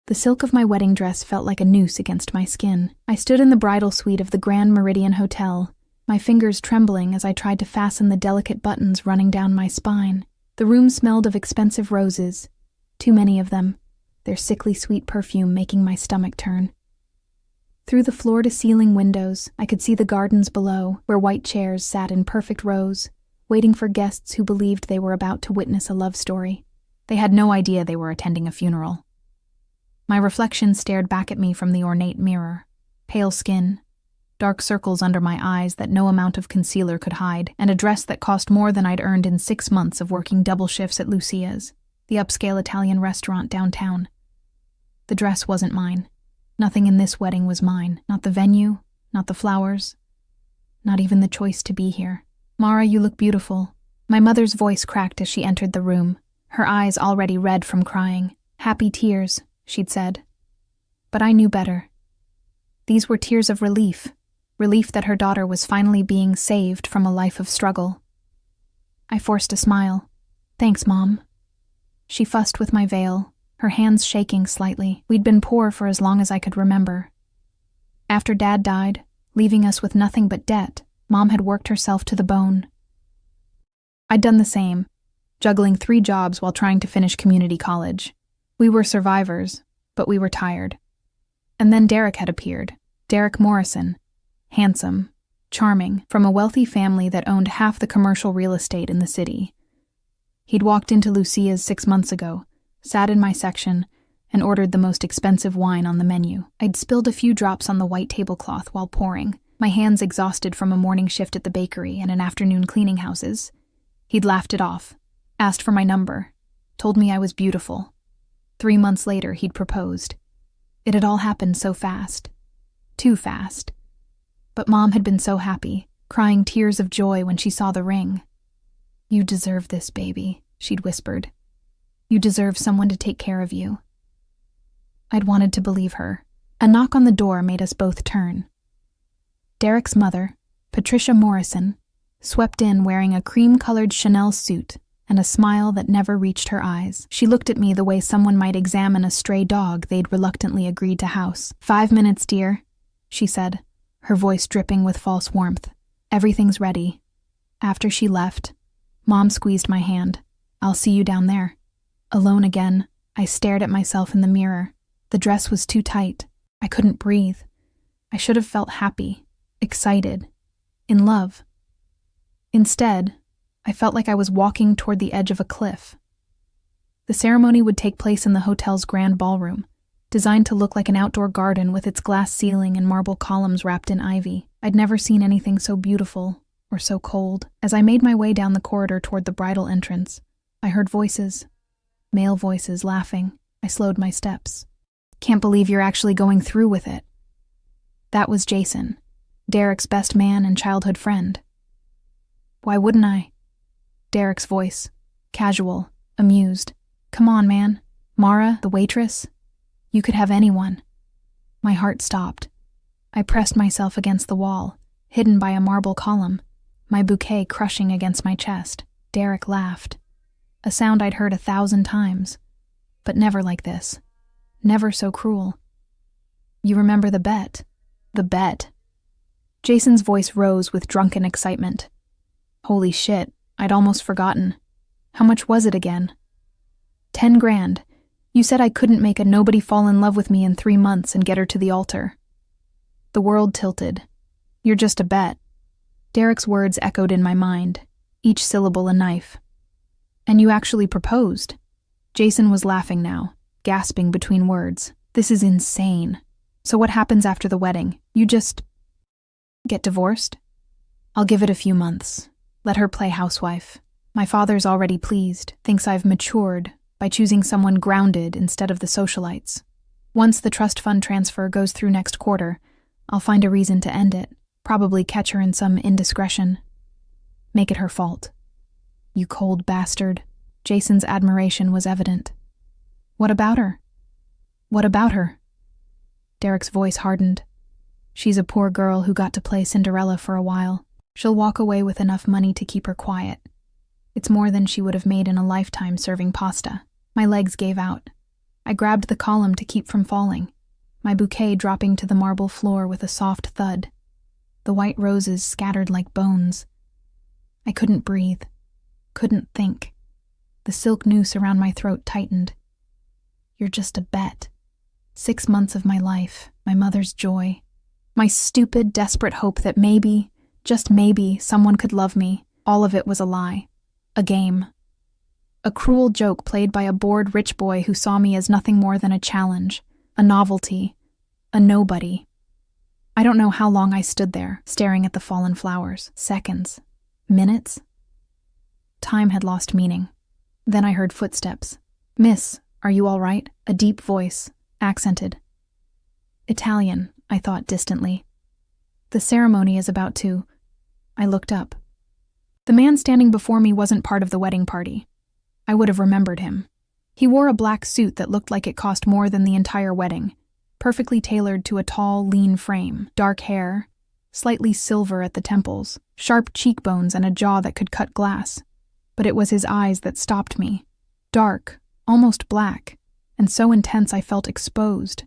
The silk of my wedding dress felt like a noose against my skin. I stood in the bridal suite of the Grand Meridian Hotel, my fingers trembling as I tried to fasten the delicate buttons running down my spine. The room smelled of expensive roses, too many of them, their sickly sweet perfume making my stomach turn. Through the floor-to-ceiling windows, I could see the gardens below, where white chairs sat in perfect rows, waiting for guests who believed they were about to witness a love story. They had no idea they were attending a funeral. My reflection stared back at me from the ornate mirror. Pale skin, dark circles under my eyes that no amount of concealer could hide, and a dress that cost more than I'd earned in 6 months of working double shifts at Lucia's, the upscale Italian restaurant downtown. The dress wasn't mine. Nothing in this wedding was mine. Not the venue, not the flowers, not even the choice to be here. "Mara, you look beautiful." My mother's voice cracked as she entered the room, her eyes already red from crying. "Happy tears," she'd said. But I knew better. These were tears of relief that her daughter was finally being saved from a life of struggle. I forced a smile. "Thanks, Mom." She fussed with my veil, her hands shaking slightly. We'd been poor for as long as I could remember. After Dad died, leaving us with nothing but debt, Mom had worked herself to the bone. I'd done the same, juggling 3 jobs while trying to finish community college. We were survivors, but we were tired. And then Derek had appeared. Derek Morrison. Handsome, charming, from a wealthy family that owned half the commercial real estate in the city. He'd walked into Lucia's 6 months ago, sat in my section, and ordered the most expensive wine on the menu. I'd spilled a few drops on the white tablecloth while pouring, my hands exhausted from a morning shift at the bakery and an afternoon cleaning houses. He'd laughed it off, asked for my number, told me I was beautiful. 3 months later, he'd proposed. It had all happened so fast. Too fast. But Mom had been so happy, crying tears of joy when she saw the ring. "You deserve this, baby," she'd whispered. "You deserve someone to take care of you." I'd wanted to believe her. A knock on the door made us both turn. Derek's mother, Patricia Morrison, swept in wearing a cream-colored Chanel suit and a smile that never reached her eyes. She looked at me the way someone might examine a stray dog they'd reluctantly agreed to house. "5 minutes, dear," she said, her voice dripping with false warmth. "Everything's ready." After she left, Mom squeezed my hand. "I'll see you down there." Alone again, I stared at myself in the mirror. The dress was too tight. I couldn't breathe. I should have felt happy, excited, in love. Instead, I felt like I was walking toward the edge of a cliff. The ceremony would take place in the hotel's grand ballroom, designed to look like an outdoor garden with its glass ceiling and marble columns wrapped in ivy. I'd never seen anything so beautiful or so cold. As I made my way down the corridor toward the bridal entrance, I heard voices, male voices, laughing. I slowed my steps. "Can't believe you're actually going through with it." That was Jason, Derek's best man and childhood friend. "Why wouldn't I?" Derek's voice, casual, amused. "Come on, man. Mara, the waitress. You could have anyone." My heart stopped. I pressed myself against the wall, hidden by a marble column, my bouquet crushing against my chest. Derek laughed. A sound I'd heard 1,000 times, but never like this. Never so cruel. "You remember the bet?" "The bet?" Jason's voice rose with drunken excitement. "Holy shit, I'd almost forgotten. How much was it again?" 10 grand. You said I couldn't make a nobody fall in love with me in 3 months and get her to the altar." The world tilted. "You're just a bet." Derek's words echoed in my mind, each syllable a knife. "And you actually proposed?" Jason was laughing now, gasping between words. "This is insane. So what happens after the wedding? You just get divorced?" "I'll give it a few months. Let her play housewife. My father's already pleased, thinks I've matured by choosing someone grounded instead of the socialites. Once the trust fund transfer goes through next quarter, I'll find a reason to end it, probably catch her in some indiscretion. Make it her fault." "You cold bastard." Jason's admiration was evident. "What about her?" "What about her?" Derek's voice hardened. "She's a poor girl who got to play Cinderella for a while. She'll walk away with enough money to keep her quiet. It's more than she would have made in a lifetime serving pasta." My legs gave out. I grabbed the column to keep from falling, my bouquet dropping to the marble floor with a soft thud. The white roses scattered like bones. I couldn't breathe, couldn't think. The silk noose around my throat tightened. You're just a bet. 6 months of my life, my mother's joy. My stupid, desperate hope that maybe, just maybe, someone could love me. All of it was a lie. A game. A cruel joke played by a bored rich boy who saw me as nothing more than a challenge, a novelty, a nobody. I don't know how long I stood there, staring at the fallen flowers. Seconds. Minutes? Time had lost meaning. Then I heard footsteps. "Miss, are you all right?" A deep voice, accented. Italian, I thought distantly. The ceremony is about to... I looked up. The man standing before me wasn't part of the wedding party. I would have remembered him. He wore a black suit that looked like it cost more than the entire wedding, perfectly tailored to a tall, lean frame, dark hair, slightly silver at the temples, sharp cheekbones and a jaw that could cut glass. But it was his eyes that stopped me. Dark, almost black, and so intense I felt exposed,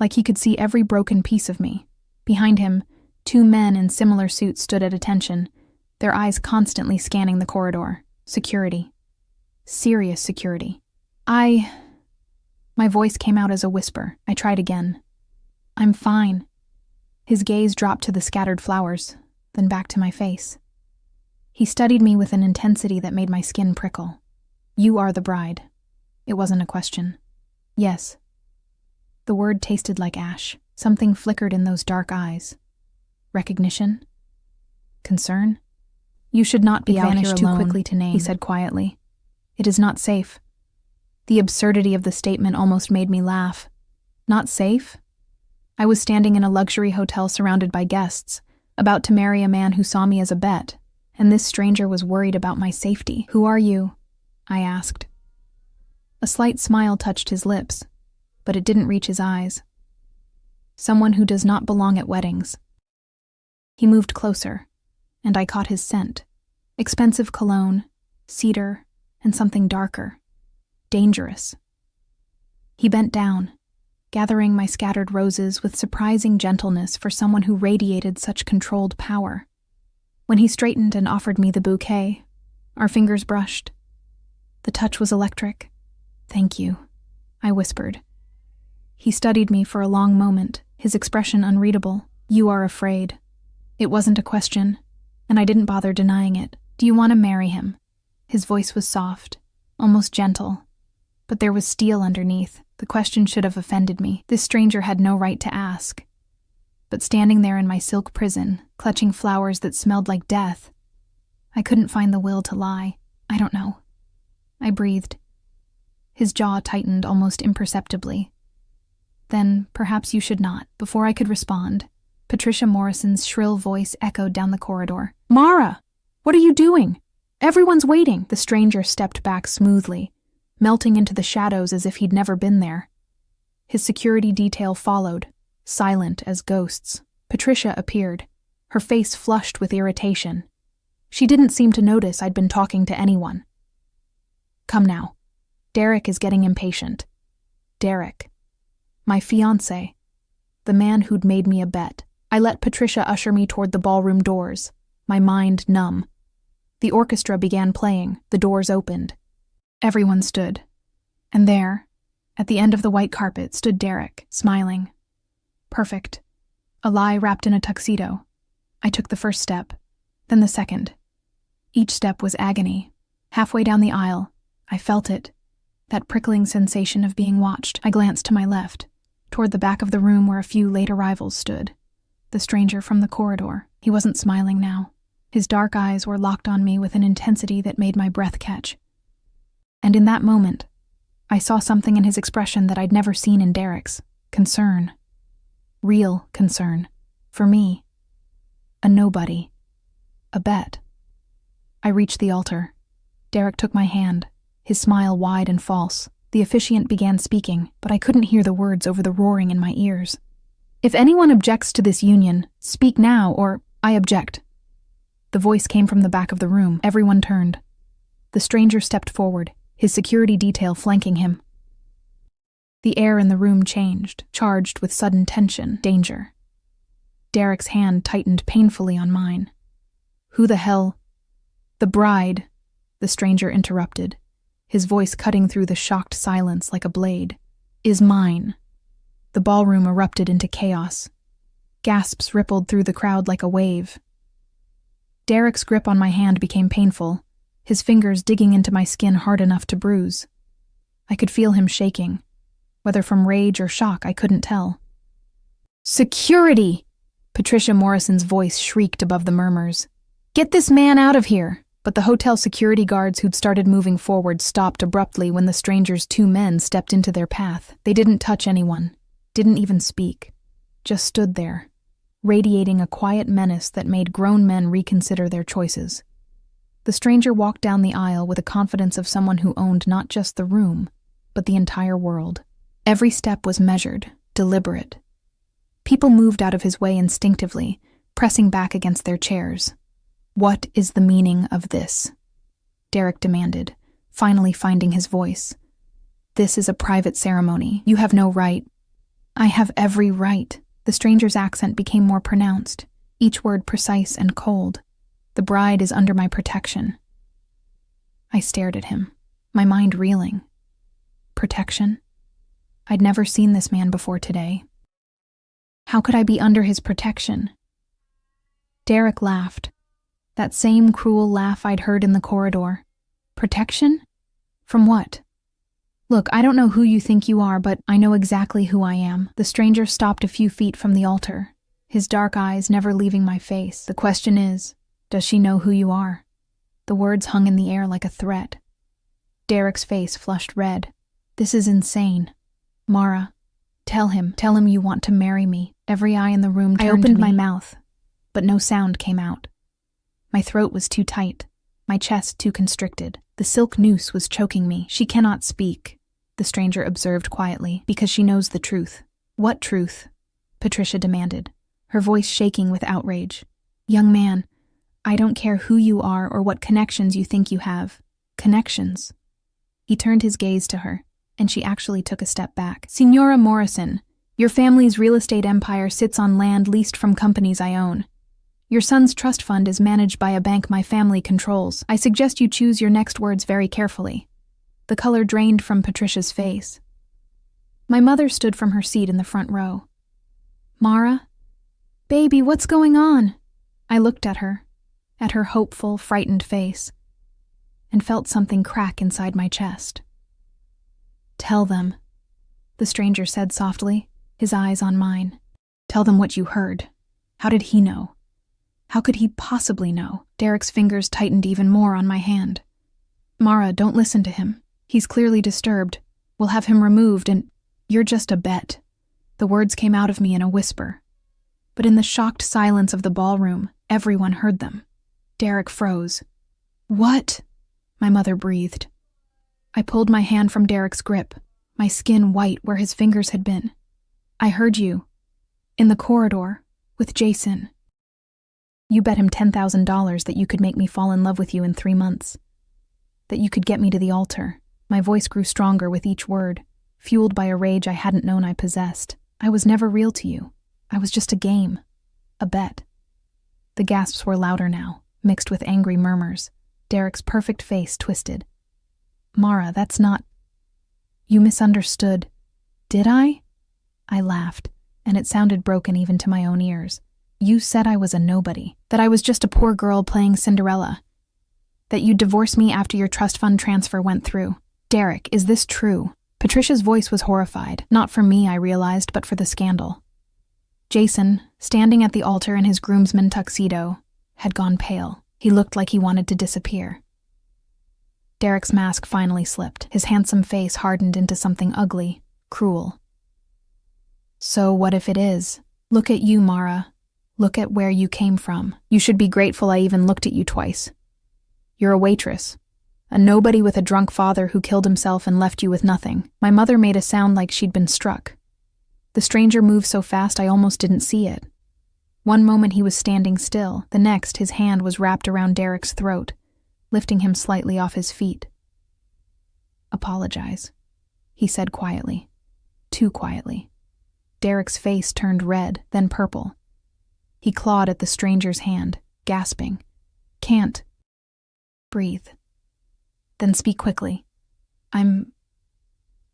like he could see every broken piece of me. Behind him, 2 men in similar suits stood at attention, their eyes constantly scanning the corridor. Security. Serious security. My voice came out as a whisper. I tried again. "I'm fine." His gaze dropped to the scattered flowers, then back to my face. He studied me with an intensity that made my skin prickle. "You are the bride." It wasn't a question. "Yes." The word tasted like ash. Something flickered in those dark eyes. Recognition? Concern? "You should not be out here alone," too quickly to name, he said quietly. "It is not safe." The absurdity of the statement almost made me laugh. Not safe? I was standing in a luxury hotel surrounded by guests, about to marry a man who saw me as a bet, and this stranger was worried about my safety. "Who are you?" I asked. A slight smile touched his lips, but it didn't reach his eyes. "Someone who does not belong at weddings." He moved closer, and I caught his scent. Expensive cologne, cedar, and something darker. Dangerous. He bent down, gathering my scattered roses with surprising gentleness for someone who radiated such controlled power. When he straightened and offered me the bouquet, our fingers brushed. The touch was electric. "Thank you," I whispered. He studied me for a long moment, his expression unreadable. "You are afraid." It wasn't a question, and I didn't bother denying it. "Do you want to marry him?" His voice was soft, almost gentle, but there was steel underneath. The question should have offended me. This stranger had no right to ask. But standing there in my silk prison, clutching flowers that smelled like death, I couldn't find the will to lie. "I don't know." I breathed. His jaw tightened almost imperceptibly. "Then perhaps you should not." Before I could respond, Patricia Morrison's shrill voice echoed down the corridor. "Mara! What are you doing? Everyone's waiting." The stranger stepped back smoothly, melting into the shadows as if he'd never been there. His security detail followed, silent as ghosts. Patricia appeared, her face flushed with irritation. She didn't seem to notice I'd been talking to anyone. "Come now. Derek is getting impatient." Derek. My fiancé. The man who'd made me a bet. I let Patricia usher me toward the ballroom doors, my mind numb. The orchestra began playing, the doors opened. Everyone stood. And there, at the end of the white carpet, stood Derek, smiling. Perfect. A lie wrapped in a tuxedo. I took the first step, then the second. Each step was agony. Halfway down the aisle, I felt it, that prickling sensation of being watched. I glanced to my left, toward the back of the room where a few late arrivals stood. The stranger from the corridor. He wasn't smiling now. His dark eyes were locked on me with an intensity that made my breath catch. And in that moment, I saw something in his expression that I'd never seen in Derek's. Concern. Real concern. For me. A nobody. A bet. I reached the altar. Derek took my hand, his smile wide and false. The officiant began speaking, but I couldn't hear the words over the roaring in my ears. "If anyone objects to this union, speak now, or I object." The voice came from the back of the room. Everyone turned. The stranger stepped forward, his security detail flanking him. The air in the room changed, charged with sudden tension, danger. Derek's hand tightened painfully on mine. "Who the hell—" "The bride," the stranger interrupted, his voice cutting through the shocked silence like a blade, "is mine." The ballroom erupted into chaos. Gasps rippled through the crowd like a wave. Derek's grip on my hand became painful, his fingers digging into my skin hard enough to bruise. I could feel him shaking. Whether from rage or shock, I couldn't tell. "Security!" Patricia Morrison's voice shrieked above the murmurs. "Get this man out of here!" But the hotel security guards who'd started moving forward stopped abruptly when the stranger's two men stepped into their path. They didn't touch anyone, didn't even speak, just stood there, radiating a quiet menace that made grown men reconsider their choices. The stranger walked down the aisle with the confidence of someone who owned not just the room, but the entire world. Every step was measured, deliberate. People moved out of his way instinctively, pressing back against their chairs. "What is the meaning of this?" Derek demanded, finally finding his voice. "This is a private ceremony. You have no right." "I have every right." The stranger's accent became more pronounced, each word precise and cold. "The bride is under my protection." I stared at him, my mind reeling. Protection? I'd never seen this man before today. How could I be under his protection? Derek laughed. That same cruel laugh I'd heard in the corridor. Protection? From what? "Look, I don't know who you think you are, but I know exactly who I am." The stranger stopped a few feet from the altar, his dark eyes never leaving my face. "The question is, does she know who you are?" The words hung in the air like a threat. Derek's face flushed red. "This is insane. Mara, tell him you want to marry me." Every eye in the room turned to me. I opened my mouth, but no sound came out. My throat was too tight, my chest too constricted. The silk noose was choking me. "She cannot speak," the stranger observed quietly, "because she knows the truth." "What truth?" Patricia demanded, her voice shaking with outrage. "Young man, I don't care who you are or what connections you think you have. Connections." He turned his gaze to her, and she actually took a step back. "Signora Morrison, your family's real estate empire sits on land leased from companies I own. Your son's trust fund is managed by a bank my family controls. I suggest you choose your next words very carefully." The color drained from Patricia's face. My mother stood from her seat in the front row. "Mara? Baby, what's going on?" I looked at her hopeful, frightened face, and felt something crack inside my chest. "Tell them," the stranger said softly, his eyes on mine. "Tell them what you heard. How did he know? How could he possibly know?" Derek's fingers tightened even more on my hand. "Mara, don't listen to him. He's clearly disturbed. We'll have him removed and—" "You're just a bet." The words came out of me in a whisper. But in the shocked silence of the ballroom, everyone heard them. Derek froze. "What?" my mother breathed. I pulled my hand from Derek's grip, my skin white where his fingers had been. "I heard you. In the corridor, with Jason. You bet him $10,000 that you could make me fall in love with you in 3 months. That you could get me to the altar." My voice grew stronger with each word, fueled by a rage I hadn't known I possessed. "I was never real to you. I was just a game. A bet." The gasps were louder now, mixed with angry murmurs. Derek's perfect face twisted. "Mara, that's not—" "You misunderstood." "Did I?" I laughed, and it sounded broken even to my own ears. "You said I was a nobody, that I was just a poor girl playing Cinderella, that you'd divorce me after your trust fund transfer went through. Derek, is this true?" Patricia's voice was horrified, not for me, I realized, but for the scandal. Jason, standing at the altar in his groomsman tuxedo, had gone pale. He looked like he wanted to disappear. Derek's mask finally slipped. His handsome face hardened into something ugly, cruel. "So what if it is? Look at you, Mara. Look at where you came from. You should be grateful I even looked at you twice. You're a waitress. A nobody with a drunk father who killed himself and left you with nothing." My mother made a sound like she'd been struck. The stranger moved so fast I almost didn't see it. One moment he was standing still, the next his hand was wrapped around Derek's throat, lifting him slightly off his feet. "Apologize," he said quietly. too quietly. Derek's face turned red, then purple. He clawed at the stranger's hand, gasping. "Can't. Breathe. Then speak quickly. I'm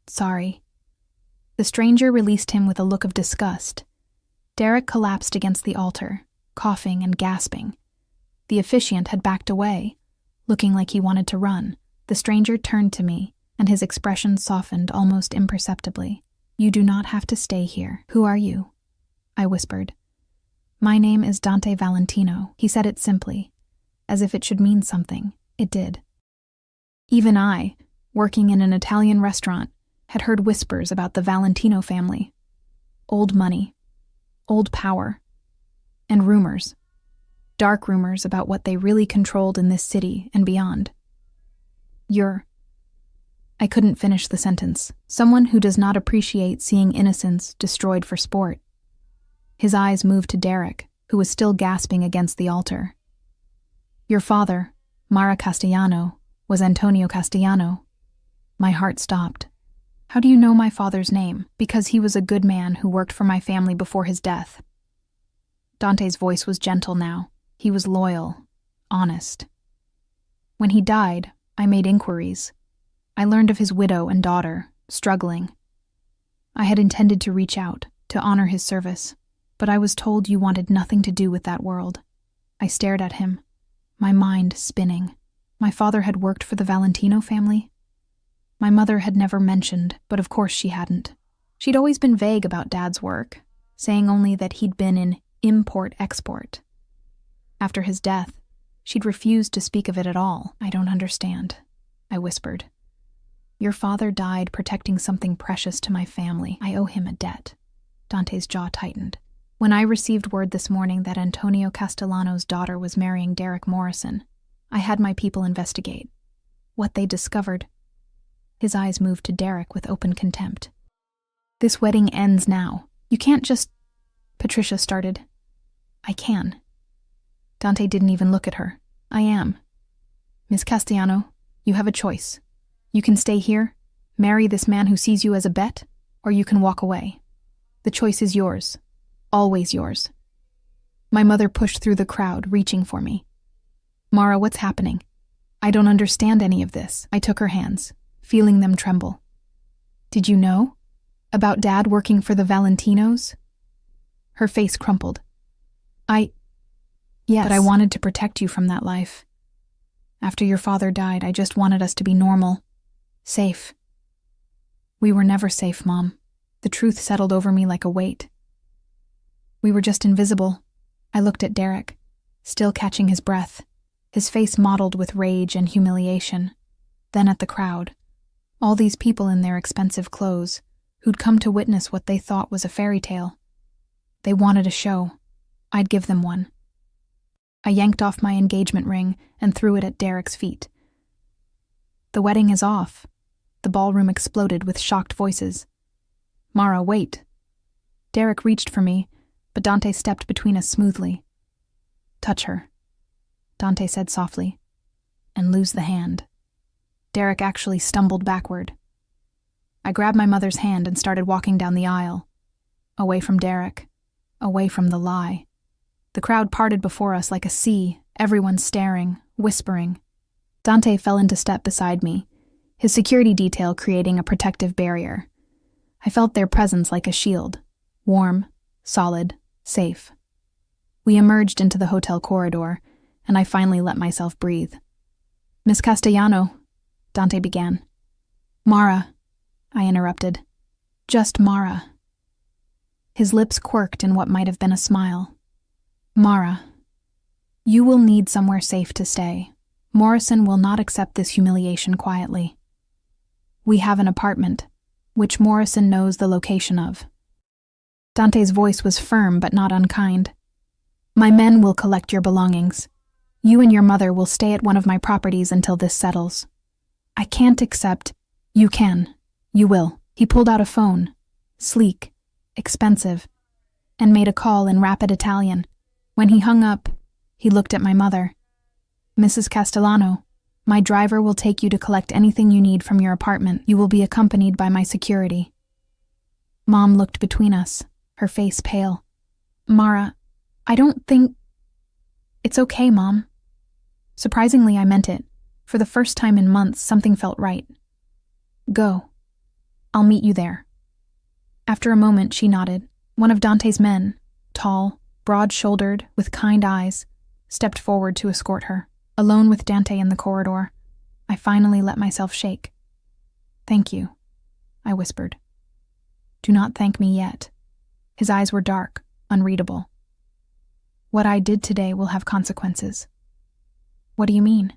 sorry." The stranger released him with a look of disgust. Derek collapsed against the altar, coughing and gasping. The officiant had backed away, looking like he wanted to run. The stranger turned to me, and his expression softened almost imperceptibly. "You do not have to stay here. Who are you?" I whispered. "My name is Dante Valentino." He said it simply, as if it should mean something. It did. Even I, working in an Italian restaurant, had heard whispers about the Valentino family. Old money, old power, and rumors. Dark rumors about what they really controlled in this city and beyond. I couldn't finish the sentence. "Someone who does not appreciate seeing innocence destroyed for sport." His eyes moved to Derek, who was still gasping against the altar. "Your father, Mara Castellano, was Antonio Castellano." My heart stopped. "How do you know my father's name?" "Because he was a good man who worked for my family before his death." Dante's voice was gentle now. He was loyal, honest. "When he died, I made inquiries. I learned of his widow and daughter, struggling. I had intended to reach out, to honor his service, but I was told you wanted nothing to do with that world." I stared at him, my mind spinning. My father had worked for the Valentino family? My mother had never mentioned, but of course she hadn't. She'd always been vague about Dad's work, saying only that he'd been in import-export. After his death, she'd refused to speak of it at all. "I don't understand," I whispered. "Your father died protecting something precious to my family. I owe him a debt." Dante's jaw tightened. "When I received word this morning that Antonio Castellano's daughter was marrying Derek Morrison, I had my people investigate. What they discovered..." His eyes moved to Derek with open contempt. "This wedding ends now. You can't just..." Patricia started. "I can." Dante didn't even look at her. "I am. Miss Castellano, you have a choice. You can stay here, marry this man who sees you as a bet, or you can walk away. The choice is yours. Always yours." My mother pushed through the crowd, reaching for me. "Mara, what's happening? I don't understand any of this." I took her hands, feeling them tremble. "Did you know? About Dad working for the Valentinos?" Her face crumpled. Yes. But I wanted to protect you from that life. After your father died, I just wanted us to be normal. Safe. We were never safe, Mom. The truth settled over me like a weight. We were just invisible." I looked at Derek, still catching his breath, his face mottled with rage and humiliation. Then at the crowd. All these people in their expensive clothes, who'd come to witness what they thought was a fairy tale. They wanted a show. I'd give them one. I yanked off my engagement ring and threw it at Derek's feet. "The wedding is off." The ballroom exploded with shocked voices. "Mara, wait." Derek reached for me, but Dante stepped between us smoothly. "Touch her," Dante said softly, "and lose the hand." Derek actually stumbled backward. I grabbed my mother's hand and started walking down the aisle, away from Derek, away from the lie. The crowd parted before us like a sea, everyone staring, whispering. Dante fell into step beside me, his security detail creating a protective barrier. I felt their presence like a shield, warm, solid, safe. We emerged into the hotel corridor, and I finally let myself breathe. "Miss Castellano," Dante began. "Mara," I interrupted. "Just Mara." His lips quirked in what might have been a smile. "Mara, you will need somewhere safe to stay. Morrison will not accept this humiliation quietly. We have an apartment, which Morrison knows the location of." Dante's voice was firm but not unkind. "My men will collect your belongings. You and your mother will stay at one of my properties until this settles. I can't accept..." "You can. You will." He pulled out a phone, sleek, expensive, and made a call in rapid Italian. When he hung up, he looked at my mother. "Mrs. Castellano, my driver will take you to collect anything you need from your apartment. You will be accompanied by my security." Mom looked between us, her face pale. Mara, I don't think... It's okay, Mom. Surprisingly, I meant it. For the first time in months, something felt right. Go. I'll meet you there. After a moment, she nodded. One of Dante's men, tall, broad-shouldered, with kind eyes, stepped forward to escort her. Alone with Dante in the corridor, I finally let myself shake. Thank you, I whispered. Do not thank me yet. His eyes were dark, unreadable. What I did today will have consequences. What do you mean?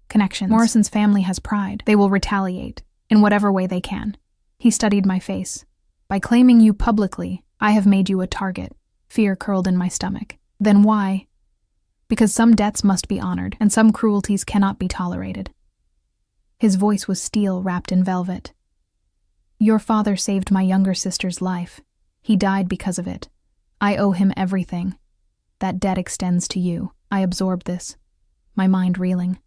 Connections. Morrison's family has pride. They will retaliate, in whatever way they can. He studied my face. By claiming you publicly, I have made you a target. Fear curled in my stomach. Then why? Because some debts must be honored, and some cruelties cannot be tolerated. His voice was steel wrapped in velvet. Your father saved my younger sister's life. He died because of it. I owe him everything. That debt extends to you. I absorbed this, my mind reeling.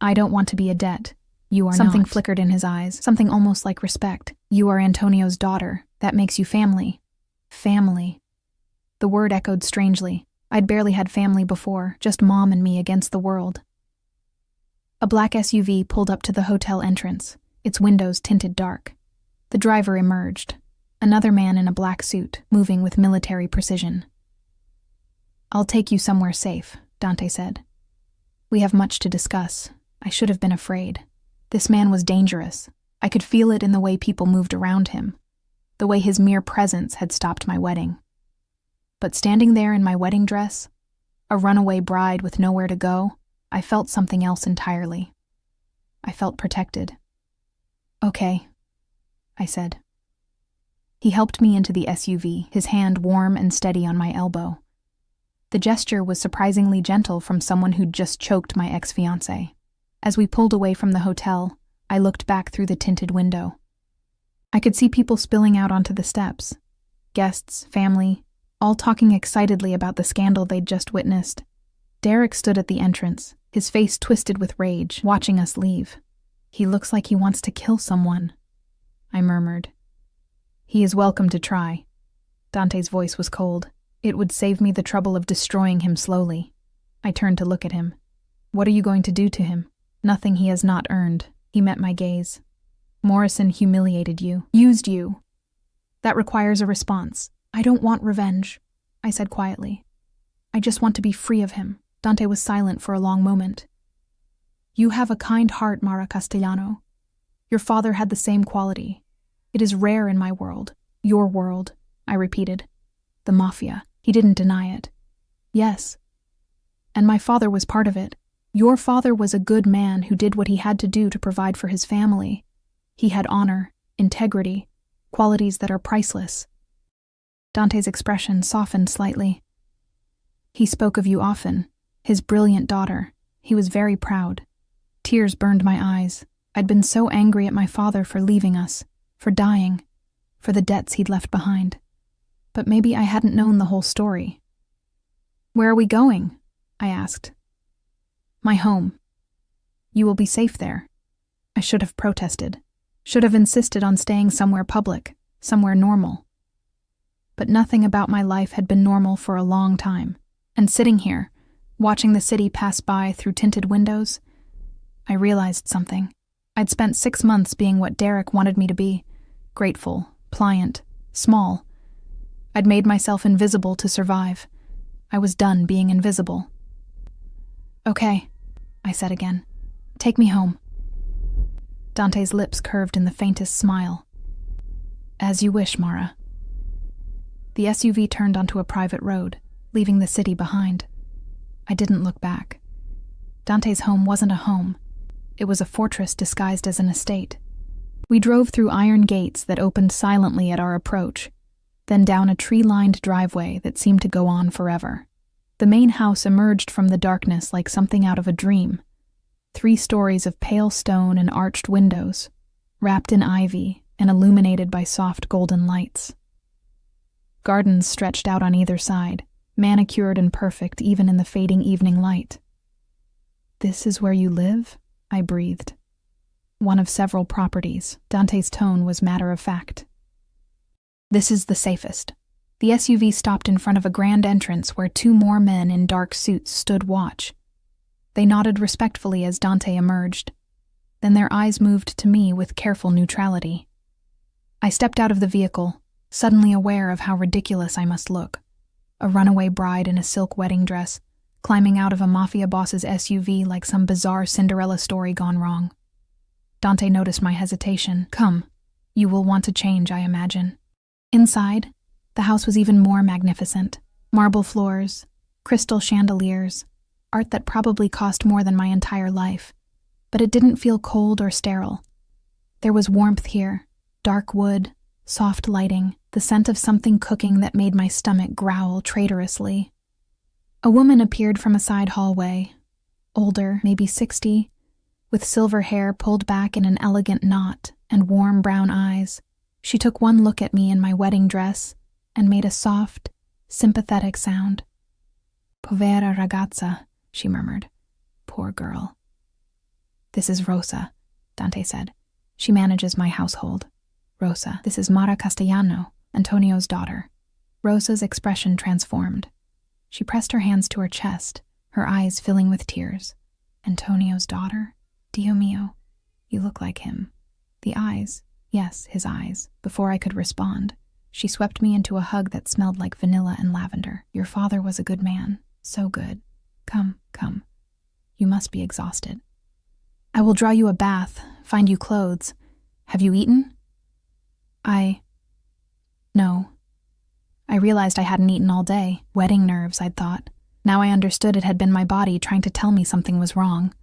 I don't want to be a debt. You are not. Something flickered in his eyes, something almost like respect. You are Antonio's daughter. That makes you family. Family. The word echoed strangely. I'd barely had family before, just Mom and me against the world. A black SUV pulled up to the hotel entrance, its windows tinted dark. The driver emerged, another man in a black suit, moving with military precision. I'll take you somewhere safe, Dante said. We have much to discuss. I should have been afraid. This man was dangerous. I could feel it in the way people moved around him, the way his mere presence had stopped my wedding. But standing there in my wedding dress, a runaway bride with nowhere to go, I felt something else entirely. I felt protected. Okay, I said. He helped me into the SUV, his hand warm and steady on my elbow. The gesture was surprisingly gentle from someone who'd just choked my ex-fiancé. As we pulled away from the hotel, I looked back through the tinted window. I could see people spilling out onto the steps. Guests, family, all talking excitedly about the scandal they'd just witnessed. Derek stood at the entrance, his face twisted with rage, watching us leave. He looks like he wants to kill someone, I murmured. He is welcome to try. Dante's voice was cold. It would save me the trouble of destroying him slowly. I turned to look at him. What are you going to do to him? Nothing he has not earned. He met my gaze. Morrison humiliated you, used you. That requires a response. I don't want revenge, I said quietly. I just want to be free of him. Dante was silent for a long moment. You have a kind heart, Mara Castellano. Your father had the same quality. It is rare in my world. Your world, I repeated. The Mafia. He didn't deny it. Yes. And my father was part of it. Your father was a good man who did what he had to do to provide for his family. He had honor, integrity, qualities that are priceless. Dante's expression softened slightly. He spoke of you often, his brilliant daughter. He was very proud. Tears burned my eyes. I'd been so angry at my father for leaving us, for dying, for the debts he'd left behind. But maybe I hadn't known the whole story. Where are we going? I asked. My home. You will be safe there. I should have protested, should have insisted on staying somewhere public, somewhere normal. But nothing about my life had been normal for a long time, and sitting here, watching the city pass by through tinted windows, I realized something. I'd spent 6 months being what Derek wanted me to be, grateful, pliant, small. I'd made myself invisible to survive. I was done being invisible. Okay, I said again. Take me home. Dante's lips curved in the faintest smile. As you wish, Mara. The SUV turned onto a private road, leaving the city behind. I didn't look back. Dante's home wasn't a home. It was a fortress disguised as an estate. We drove through iron gates that opened silently at our approach, then down a tree-lined driveway that seemed to go on forever. The main house emerged from the darkness like something out of a dream. 3 stories of pale stone and arched windows, wrapped in ivy and illuminated by soft golden lights. Gardens stretched out on either side, manicured and perfect even in the fading evening light. This is where you live? I breathed. One of several properties. Dante's tone was matter-of-fact. This is the safest. The SUV stopped in front of a grand entrance where 2 more men in dark suits stood watch. They nodded respectfully as Dante emerged. Then their eyes moved to me with careful neutrality. I stepped out of the vehicle, suddenly aware of how ridiculous I must look. A runaway bride in a silk wedding dress, climbing out of a mafia boss's SUV like some bizarre Cinderella story gone wrong. Dante noticed my hesitation. Come, you will want to change, I imagine. Inside, the house was even more magnificent. Marble floors, crystal chandeliers, art that probably cost more than my entire life. But it didn't feel cold or sterile. There was warmth here, dark wood, soft lighting, the scent of something cooking that made my stomach growl traitorously. A woman appeared from a side hallway, older, maybe 60, with silver hair pulled back in an elegant knot and warm brown eyes. She took one look at me in my wedding dress and made a soft, sympathetic sound. Povera ragazza, she murmured. Poor girl. This is Rosa, Dante said. She manages my household. Rosa, this is Mara Castellano, Antonio's daughter. Rosa's expression transformed. She pressed her hands to her chest, her eyes filling with tears. Antonio's daughter? Dio mio, you look like him. The eyes, yes, his eyes. Before I could respond, she swept me into a hug that smelled like vanilla and lavender. Your father was a good man, so good. Come, come. You must be exhausted. I will draw you a bath, find you clothes. Have you eaten? No. I realized I hadn't eaten all day. Wedding nerves, I'd thought. Now I understood it had been my body trying to tell me something was wrong.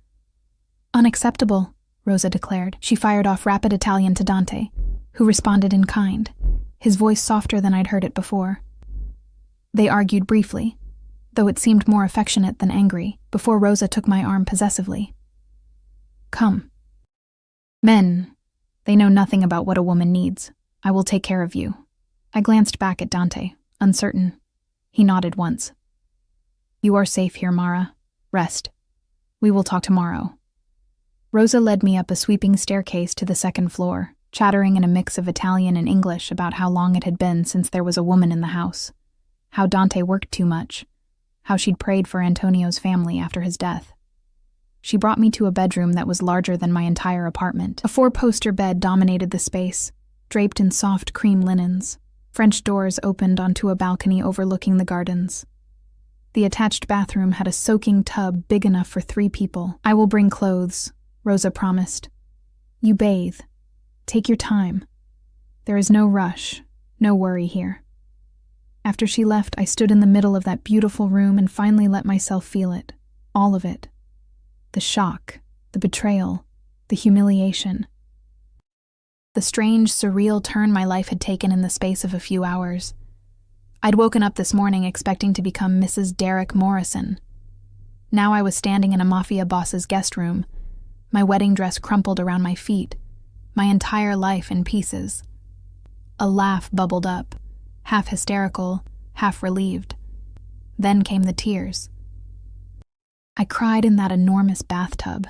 Unacceptable, Rosa declared. She fired off rapid Italian to Dante, who responded in kind, his voice softer than I'd heard it before. They argued briefly, though it seemed more affectionate than angry, before Rosa took my arm possessively. Come. Men, they know nothing about what a woman needs. I will take care of you. I glanced back at Dante, uncertain. He nodded once. You are safe here, Mara. Rest. We will talk tomorrow. Rosa led me up a sweeping staircase to the second floor, chattering in a mix of Italian and English about how long it had been since there was a woman in the house, how Dante worked too much, how she'd prayed for Antonio's family after his death. She brought me to a bedroom that was larger than my entire apartment. A 4-poster bed dominated the space, draped in soft cream linens. French doors opened onto a balcony overlooking the gardens. The attached bathroom had a soaking tub big enough for 3 people. I will bring clothes, Rosa promised. You bathe. Take your time. There is no rush, no worry here. After she left, I stood in the middle of that beautiful room and finally let myself feel it. All of it. The shock, the betrayal, the humiliation. The strange, surreal turn my life had taken in the space of a few hours. I'd woken up this morning expecting to become Mrs. Derek Morrison. Now I was standing in a mafia boss's guest room, my wedding dress crumpled around my feet, my entire life in pieces. A laugh bubbled up, half hysterical, half relieved. Then came the tears. I cried in that enormous bathtub,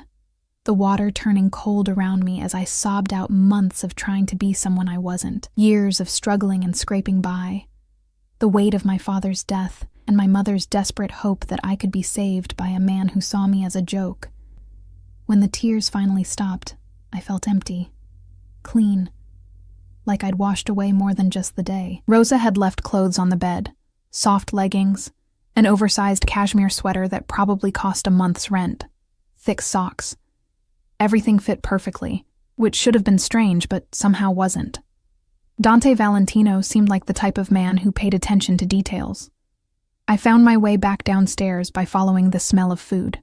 the water turning cold around me as I sobbed out months of trying to be someone I wasn't, years of struggling and scraping by, the weight of my father's death and my mother's desperate hope that I could be saved by a man who saw me as a joke. When the tears finally stopped, I felt empty, clean, like I'd washed away more than just the day. Rosa had left clothes on the bed, soft leggings, an oversized cashmere sweater that probably cost a month's rent, thick socks. Everything fit perfectly, which should have been strange, but somehow wasn't. Dante Valentino seemed like the type of man who paid attention to details. I found my way back downstairs by following the smell of food.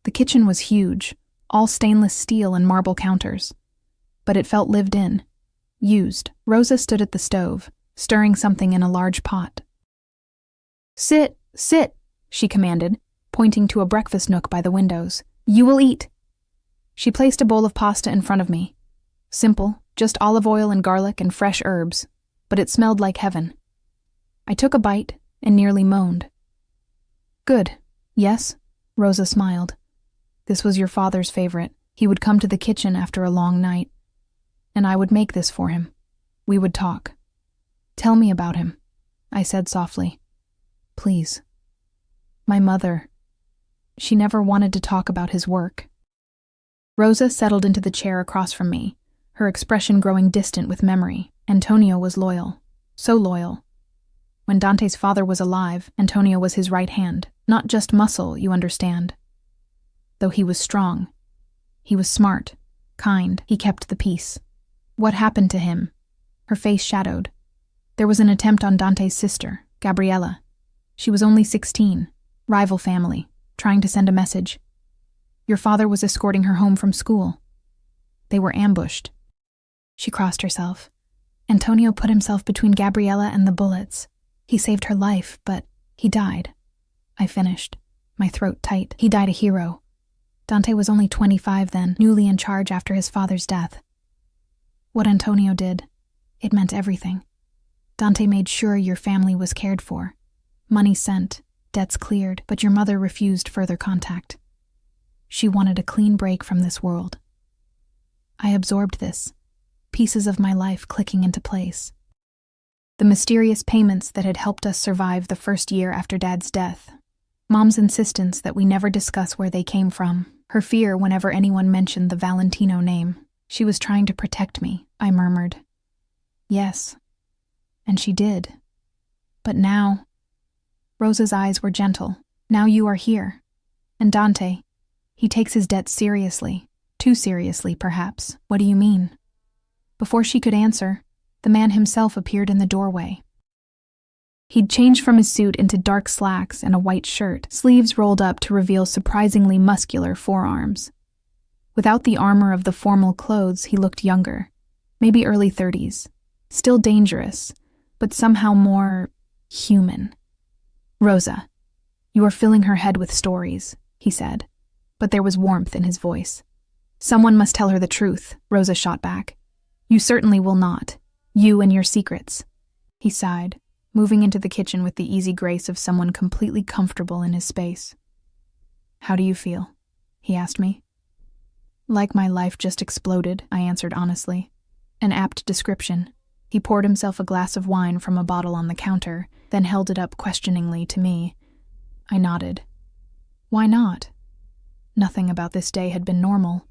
The kitchen was huge, all stainless steel and marble counters. But it felt lived in, used. Rosa stood at the stove, stirring something in a large pot. Sit, sit, she commanded, pointing to a breakfast nook by the windows. You will eat. She placed a bowl of pasta in front of me. Simple, just olive oil and garlic and fresh herbs, but it smelled like heaven. I took a bite and nearly moaned. Good, yes? Rosa smiled. This was your father's favorite. He would come to the kitchen after a long night, and I would make this for him. We would talk. Tell me about him, I said softly. Please. My mother. She never wanted to talk about his work. Rosa settled into the chair across from me, her expression growing distant with memory. Antonio was loyal. So loyal. When Dante's father was alive, Antonio was his right hand. Not just muscle, you understand. Though he was strong. He was smart, kind, he kept the peace. What happened to him? Her face shadowed. There was an attempt on Dante's sister, Gabriella. She was only 16, rival family, trying to send a message. Your father was escorting her home from school. They were ambushed. She crossed herself. Antonio put himself between Gabriella and the bullets. He saved her life, but he died. I finished, my throat tight. He died a hero. Dante was only 25 then, newly in charge after his father's death. What Antonio did, it meant everything. Dante made sure your family was cared for. Money sent, debts cleared, but your mother refused further contact. She wanted a clean break from this world. I absorbed this, pieces of my life clicking into place. The mysterious payments that had helped us survive the first year after Dad's death. Mom's insistence that we never discuss where they came from. Her fear whenever anyone mentioned the Valentino name. She was trying to protect me, I murmured. Yes. And she did. But now... Rosa's eyes were gentle. Now you are here. And Dante, he takes his debts seriously. Too seriously, perhaps. What do you mean? Before she could answer, the man himself appeared in the doorway. He'd changed from his suit into dark slacks and a white shirt, sleeves rolled up to reveal surprisingly muscular forearms. Without the armor of the formal clothes, he looked younger, maybe early 30s. Still dangerous, but somehow more human. Rosa, you are filling her head with stories, he said, but there was warmth in his voice. Someone must tell her the truth, Rosa shot back. You certainly will not. You and your secrets. He sighed, moving into the kitchen with the easy grace of someone completely comfortable in his space. How do you feel? He asked me. Like my life just exploded, I answered honestly. An apt description. He poured himself a glass of wine from a bottle on the counter, then held it up questioningly to me. I nodded. Why not? Nothing about this day had been normal.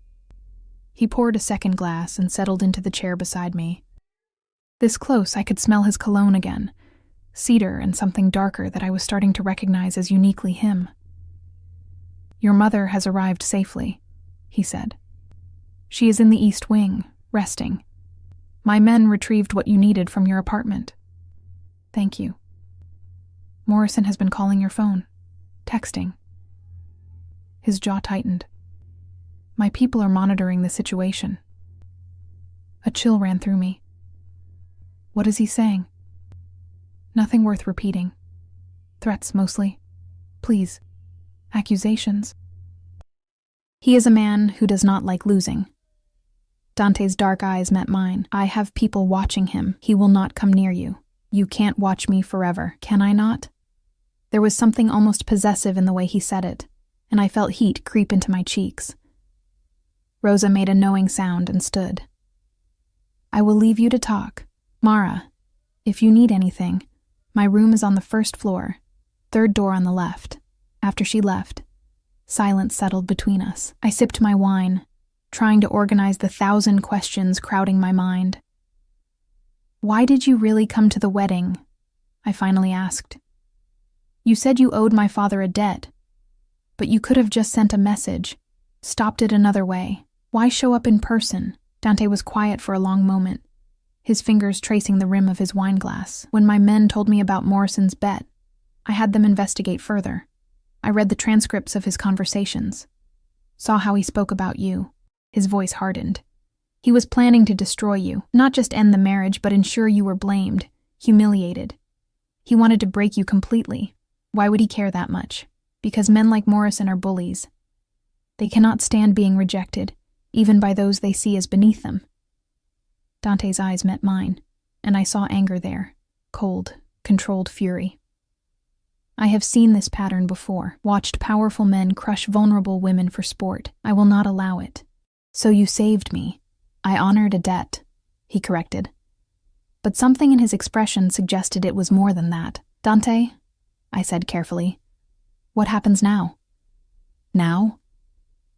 He poured a second glass and settled into the chair beside me. This close, I could smell his cologne again. Cedar and something darker that I was starting to recognize as uniquely him. Your mother has arrived safely, he said. She is in the East Wing, resting. My men retrieved what you needed from your apartment. Thank you. Morrison has been calling your phone, texting. His jaw tightened. My people are monitoring the situation. A chill ran through me. What is he saying? Nothing worth repeating. Threats, mostly. Please. Accusations. He is a man who does not like losing. Dante's dark eyes met mine. I have people watching him. He will not come near you. You can't watch me forever, can I not? There was something almost possessive in the way he said it, and I felt heat creep into my cheeks. Rosa made a knowing sound and stood. I will leave you to talk. Mara, if you need anything, my room is on the first floor, third door on the left. After she left, silence settled between us. I sipped my wine, trying to organize the 1,000 questions crowding my mind. Why did you really come to the wedding? I finally asked. You said you owed my father a debt, but you could have just sent a message, stopped it another way. Why show up in person? Dante was quiet for a long moment, his fingers tracing the rim of his wineglass. When my men told me about Morrison's bet, I had them investigate further. I read the transcripts of his conversations, saw how he spoke about you. His voice hardened. He was planning to destroy you, not just end the marriage, but ensure you were blamed, humiliated. He wanted to break you completely. Why would he care that much? Because men like Morrison are bullies. They cannot stand being rejected, even by those they see as beneath them. Dante's eyes met mine, and I saw anger there, cold, controlled fury. I have seen this pattern before, watched powerful men crush vulnerable women for sport. I will not allow it. So you saved me. I honored a debt, he corrected. but something in his expression suggested it was more than that. "Dante," I said carefully, "what happens now?" "Now?"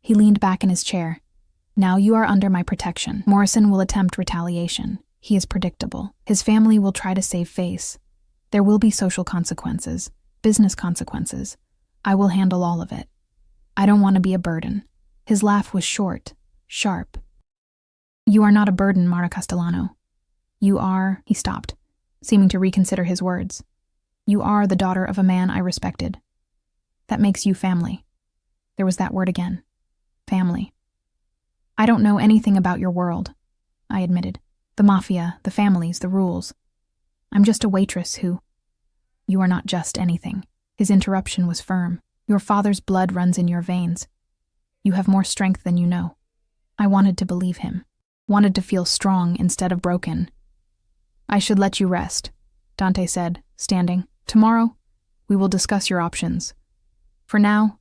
He leaned back in his chair. "Now you are under my protection. Morrison will attempt retaliation. He is predictable. His family will try to save face. There will be social consequences, business consequences. I will handle all of it. I don't want to be a burden." His laugh was short, sharp. "You are not a burden, Mara Castellano. You are—" He stopped, seeming to reconsider his words. "You are the daughter of a man I respected. That makes you family." There was that word again. Family. "I don't know anything about your world," I admitted. "The Mafia, the families, the rules. I'm just a waitress who—" "You are not just anything." His interruption was firm. "Your father's blood runs in your veins. You have more strength than you know." I wanted to believe him, wanted to feel strong instead of broken. "I should let you rest," Dante said, standing. "Tomorrow, we will discuss your options. For now,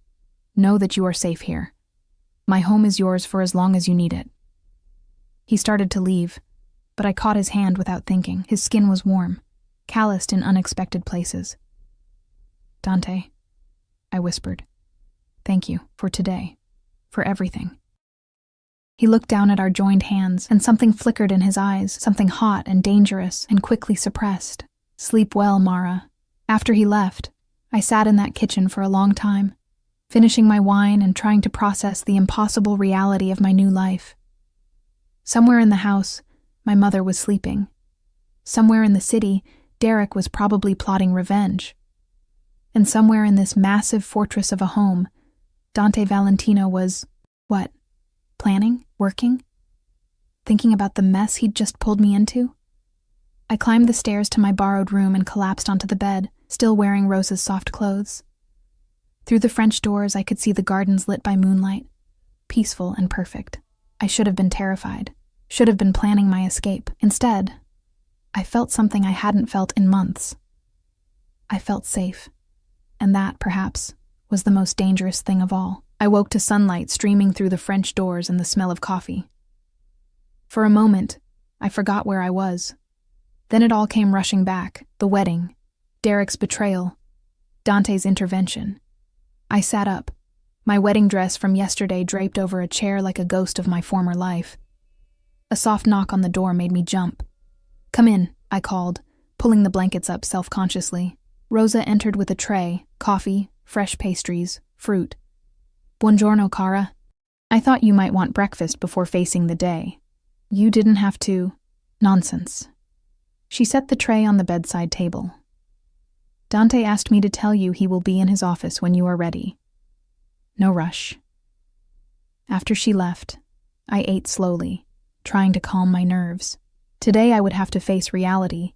know that you are safe here. My home is yours for as long as you need it." He started to leave, but I caught his hand without thinking. His skin was warm, calloused in unexpected places. "Dante," I whispered, "thank you for today, for everything." He looked down at our joined hands, and something flickered in his eyes, something hot and dangerous and quickly suppressed. "Sleep well, Mara." After he left, I sat in that kitchen for a long time, finishing my wine and trying to process the impossible reality of my new life. Somewhere in the house, my mother was sleeping. Somewhere in the city, Derek was probably plotting revenge. And somewhere in this massive fortress of a home, Dante Valentino was, what, planning, working, thinking about the mess he'd just pulled me into? I climbed the stairs to my borrowed room and collapsed onto the bed, still wearing Rosa's soft clothes. Through the French doors, I could see the gardens lit by moonlight, peaceful and perfect. I should have been terrified, should have been planning my escape. Instead, I felt something I hadn't felt in months. I felt safe, and that, perhaps, was the most dangerous thing of all. I woke to sunlight streaming through the French doors and the smell of coffee. For a moment, I forgot where I was. Then it all came rushing back. The wedding, Derek's betrayal, Dante's intervention. I sat up, my wedding dress from yesterday draped over a chair like a ghost of my former life. A soft knock on the door made me jump. "Come in," I called, pulling the blankets up self-consciously. Rosa entered with a tray, coffee, fresh pastries, fruit. "Buongiorno, cara. I thought you might want breakfast before facing the day. You didn't have to—" "Nonsense." She set the tray on the bedside table. "Dante asked me to tell you he will be in his office when you are ready. No rush." After she left, I ate slowly, trying to calm my nerves. Today I would have to face reality,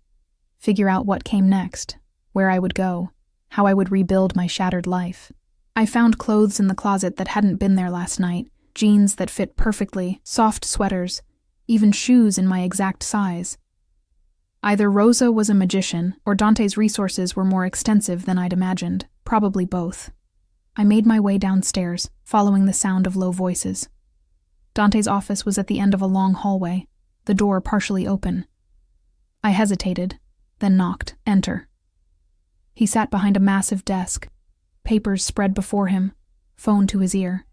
figure out what came next, where I would go, how I would rebuild my shattered life. I found clothes in the closet that hadn't been there last night, jeans that fit perfectly, soft sweaters, even shoes in my exact size. Either Rosa was a magician, or Dante's resources were more extensive than I'd imagined, probably both. I made my way downstairs, following the sound of low voices. Dante's office was at the end of a long hallway, the door partially open. I hesitated, then knocked. "Enter." He sat behind a massive desk, papers spread before him, phone to his ear.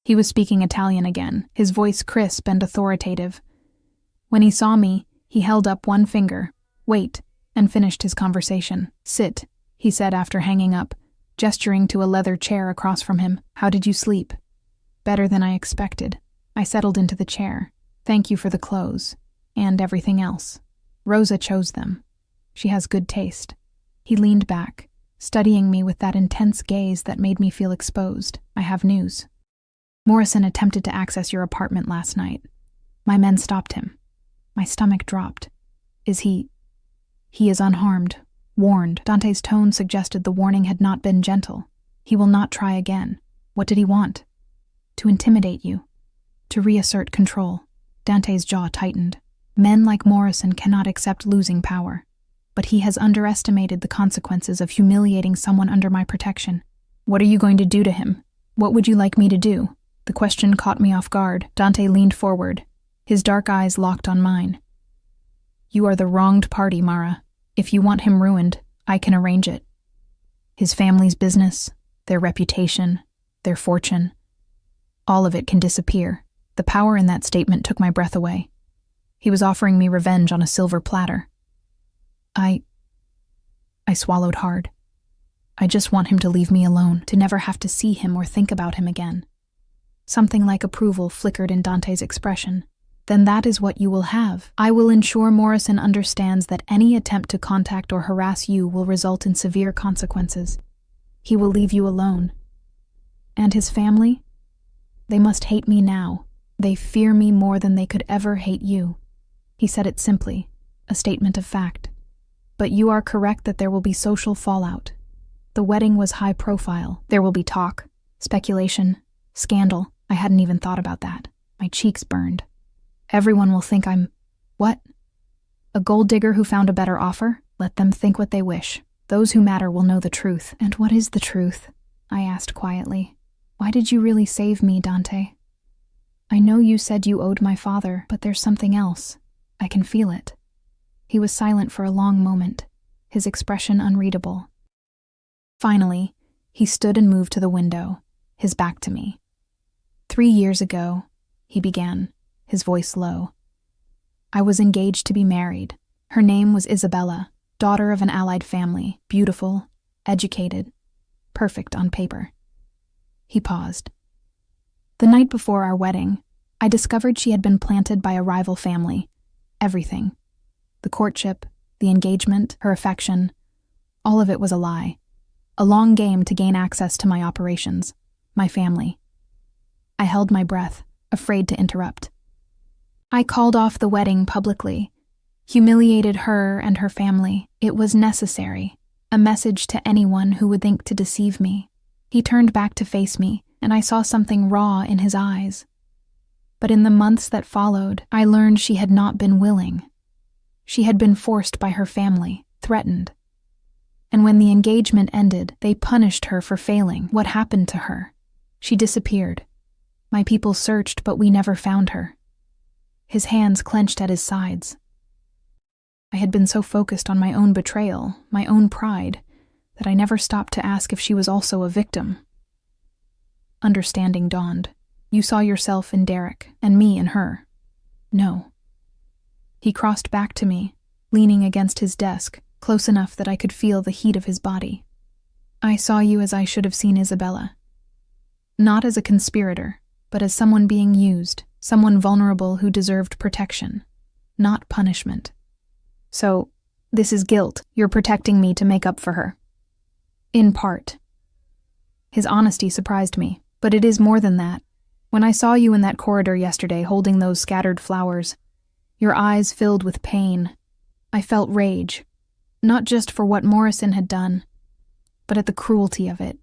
He was speaking Italian again, his voice crisp and authoritative. When he saw me, he held up one finger, "Wait," and finished his conversation. "Sit," he said after hanging up, gesturing to a leather chair across from him. "How did you sleep?" "Better than I expected." I settled into the chair. "Thank you for the clothes, and everything else. Rosa chose them. She has good taste." He leaned back, studying me with that intense gaze that made me feel exposed. "I have news. Morrison attempted to access your apartment last night. My men stopped him." My stomach dropped. "Is he—" "He is unharmed. Warned." Dante's tone suggested the warning had not been gentle. "He will not try again." "What did he want?" "To intimidate you. To reassert control." Dante's jaw tightened. "Men like Morrison cannot accept losing power. But he has underestimated the consequences of humiliating someone under my protection." "What are you going to do to him? What would you like me to do?" The question caught me off guard. Dante leaned forward, his dark eyes locked on mine. You are the wronged party, Mara. If you want him ruined, I can arrange it. His family's business, their reputation, their fortune, all of it can disappear. The power in that statement took my breath away. He was offering me revenge on a silver platter. I swallowed hard. I just want him to leave me alone, to never have to see him or think about him again. Something like approval flickered in Dante's expression. Then that is what you will have. I will ensure Morrison understands that any attempt to contact or harass you will result in severe consequences. He will leave you alone. And his family? They must hate me now. They fear me more than they could ever hate you. He said it simply, a statement of fact. But you are correct that there will be social fallout. The wedding was high profile. There will be talk, speculation, scandal. I hadn't even thought about that. My cheeks burned. Everyone will think I'm... What? A gold digger who found a better offer? Let them think what they wish. Those who matter will know the truth. And what is the truth? I asked quietly. Why did you really save me, Dante? I know you said you owed my father, but there's something else. I can feel it. He was silent for a long moment, his expression unreadable. Finally, he stood and moved to the window, his back to me. 3 years ago, he began, his voice low. I was engaged to be married. Her name was Isabella, daughter of an allied family, beautiful, educated, perfect on paper. He paused. The night before our wedding, I discovered she had been planted by a rival family. Everything. The courtship, the engagement, her affection, all of it was a lie. A long game to gain access to my operations, my family. I held my breath, afraid to interrupt. I called off the wedding publicly, humiliated her and her family. It was necessary, a message to anyone who would think to deceive me. He turned back to face me, and I saw something raw in his eyes. But in the months that followed, I learned she had not been willing. She had been forced by her family, threatened. And when the engagement ended, they punished her for failing. What happened to her? She disappeared. My people searched, but we never found her. His hands clenched at his sides. I had been so focused on my own betrayal, my own pride, that I never stopped to ask if she was also a victim. Understanding dawned. You saw yourself in Derek, and me in her. No. He crossed back to me, leaning against his desk, close enough that I could feel the heat of his body. I saw you as I should have seen Isabella. Not as a conspirator, but as someone being used, someone vulnerable who deserved protection, not punishment. So, this is guilt. You're protecting me to make up for her. In part. His honesty surprised me, but it is more than that. When I saw you in that corridor yesterday holding those scattered flowers, your eyes filled with pain, I felt rage, not just for what Morrison had done, but at the cruelty of it,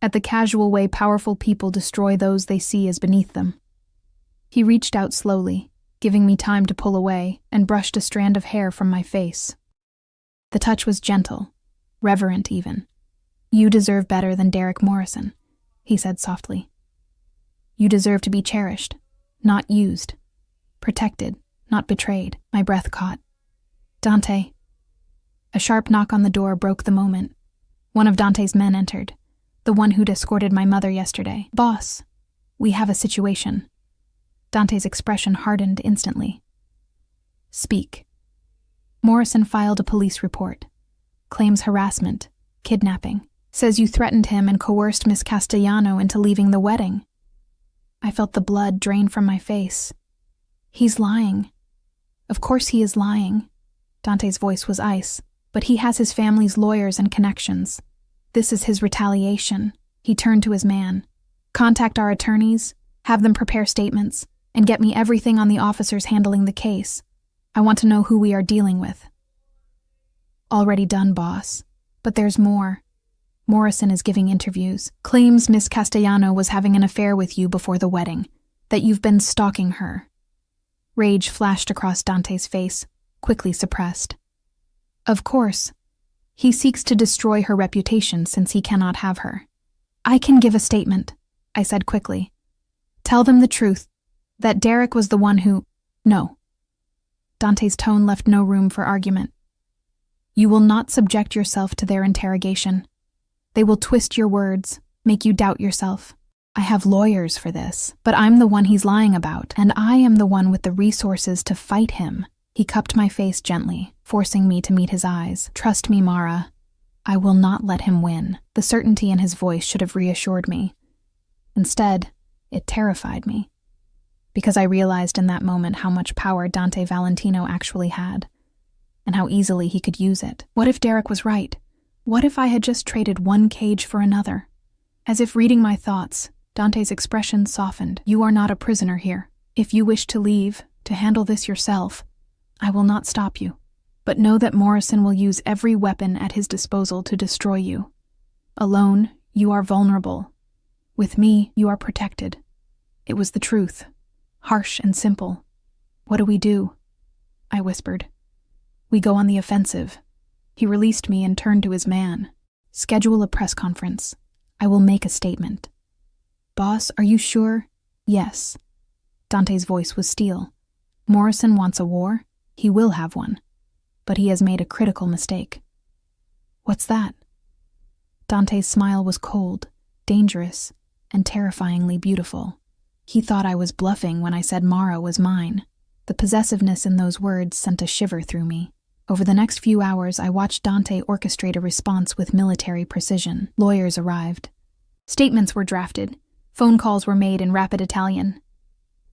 at the casual way powerful people destroy those they see as beneath them. He reached out slowly, giving me time to pull away, and brushed a strand of hair from my face. The touch was gentle, reverent even. You deserve better than Derek Morrison, he said softly. You deserve to be cherished, not used, protected, not betrayed. My breath caught. Dante. A sharp knock on the door broke the moment. One of Dante's men entered, the one who'd escorted my mother yesterday. Boss, we have a situation. Dante's expression hardened instantly. Speak. Morrison filed a police report. Claims harassment, kidnapping. Says you threatened him and coerced Miss Castellano into leaving the wedding. I felt the blood drain from my face. He's lying. Of course he is lying. Dante's voice was ice, but he has his family's lawyers and connections. This is his retaliation. He turned to his man. Contact our attorneys, have them prepare statements, and get me everything on the officers handling the case. I want to know who we are dealing with. Already done, boss. But there's more. Morrison is giving interviews, claims Miss Castellano was having an affair with you before the wedding, that you've been stalking her. Rage flashed across Dante's face, quickly suppressed. Of course. He seeks to destroy her reputation since he cannot have her. I can give a statement, I said quickly. Tell them the truth, that Derek was the one who... No. Dante's tone left no room for argument. "You will not subject yourself to their interrogation. They will twist your words, make you doubt yourself. I have lawyers for this, but I'm the one he's lying about, and I am the one with the resources to fight him." He cupped my face gently, forcing me to meet his eyes. "Trust me, Mara. I will not let him win." The certainty in his voice should have reassured me. Instead, it terrified me, because I realized in that moment how much power Dante Valentino actually had, and how easily he could use it. What if Derek was right? What if I had just traded one cage for another? As if reading my thoughts, Dante's expression softened. "You are not a prisoner here. If you wish to leave, to handle this yourself, I will not stop you. But know that Morrison will use every weapon at his disposal to destroy you. Alone, you are vulnerable. With me, you are protected." It was the truth, harsh and simple. "What do we do?" I whispered. "We go on the offensive." He released me and turned to his man. "Schedule a press conference. I will make a statement." "Boss, are you sure?" "Yes." Dante's voice was steel. "Morrison wants a war. He will have one. But he has made a critical mistake." "What's that?" Dante's smile was cold, dangerous, and terrifyingly beautiful. He thought I was bluffing when I said Mara was mine. The possessiveness in those words sent a shiver through me. Over the next few hours, I watched Dante orchestrate a response with military precision. Lawyers arrived. Statements were drafted. Phone calls were made in rapid Italian.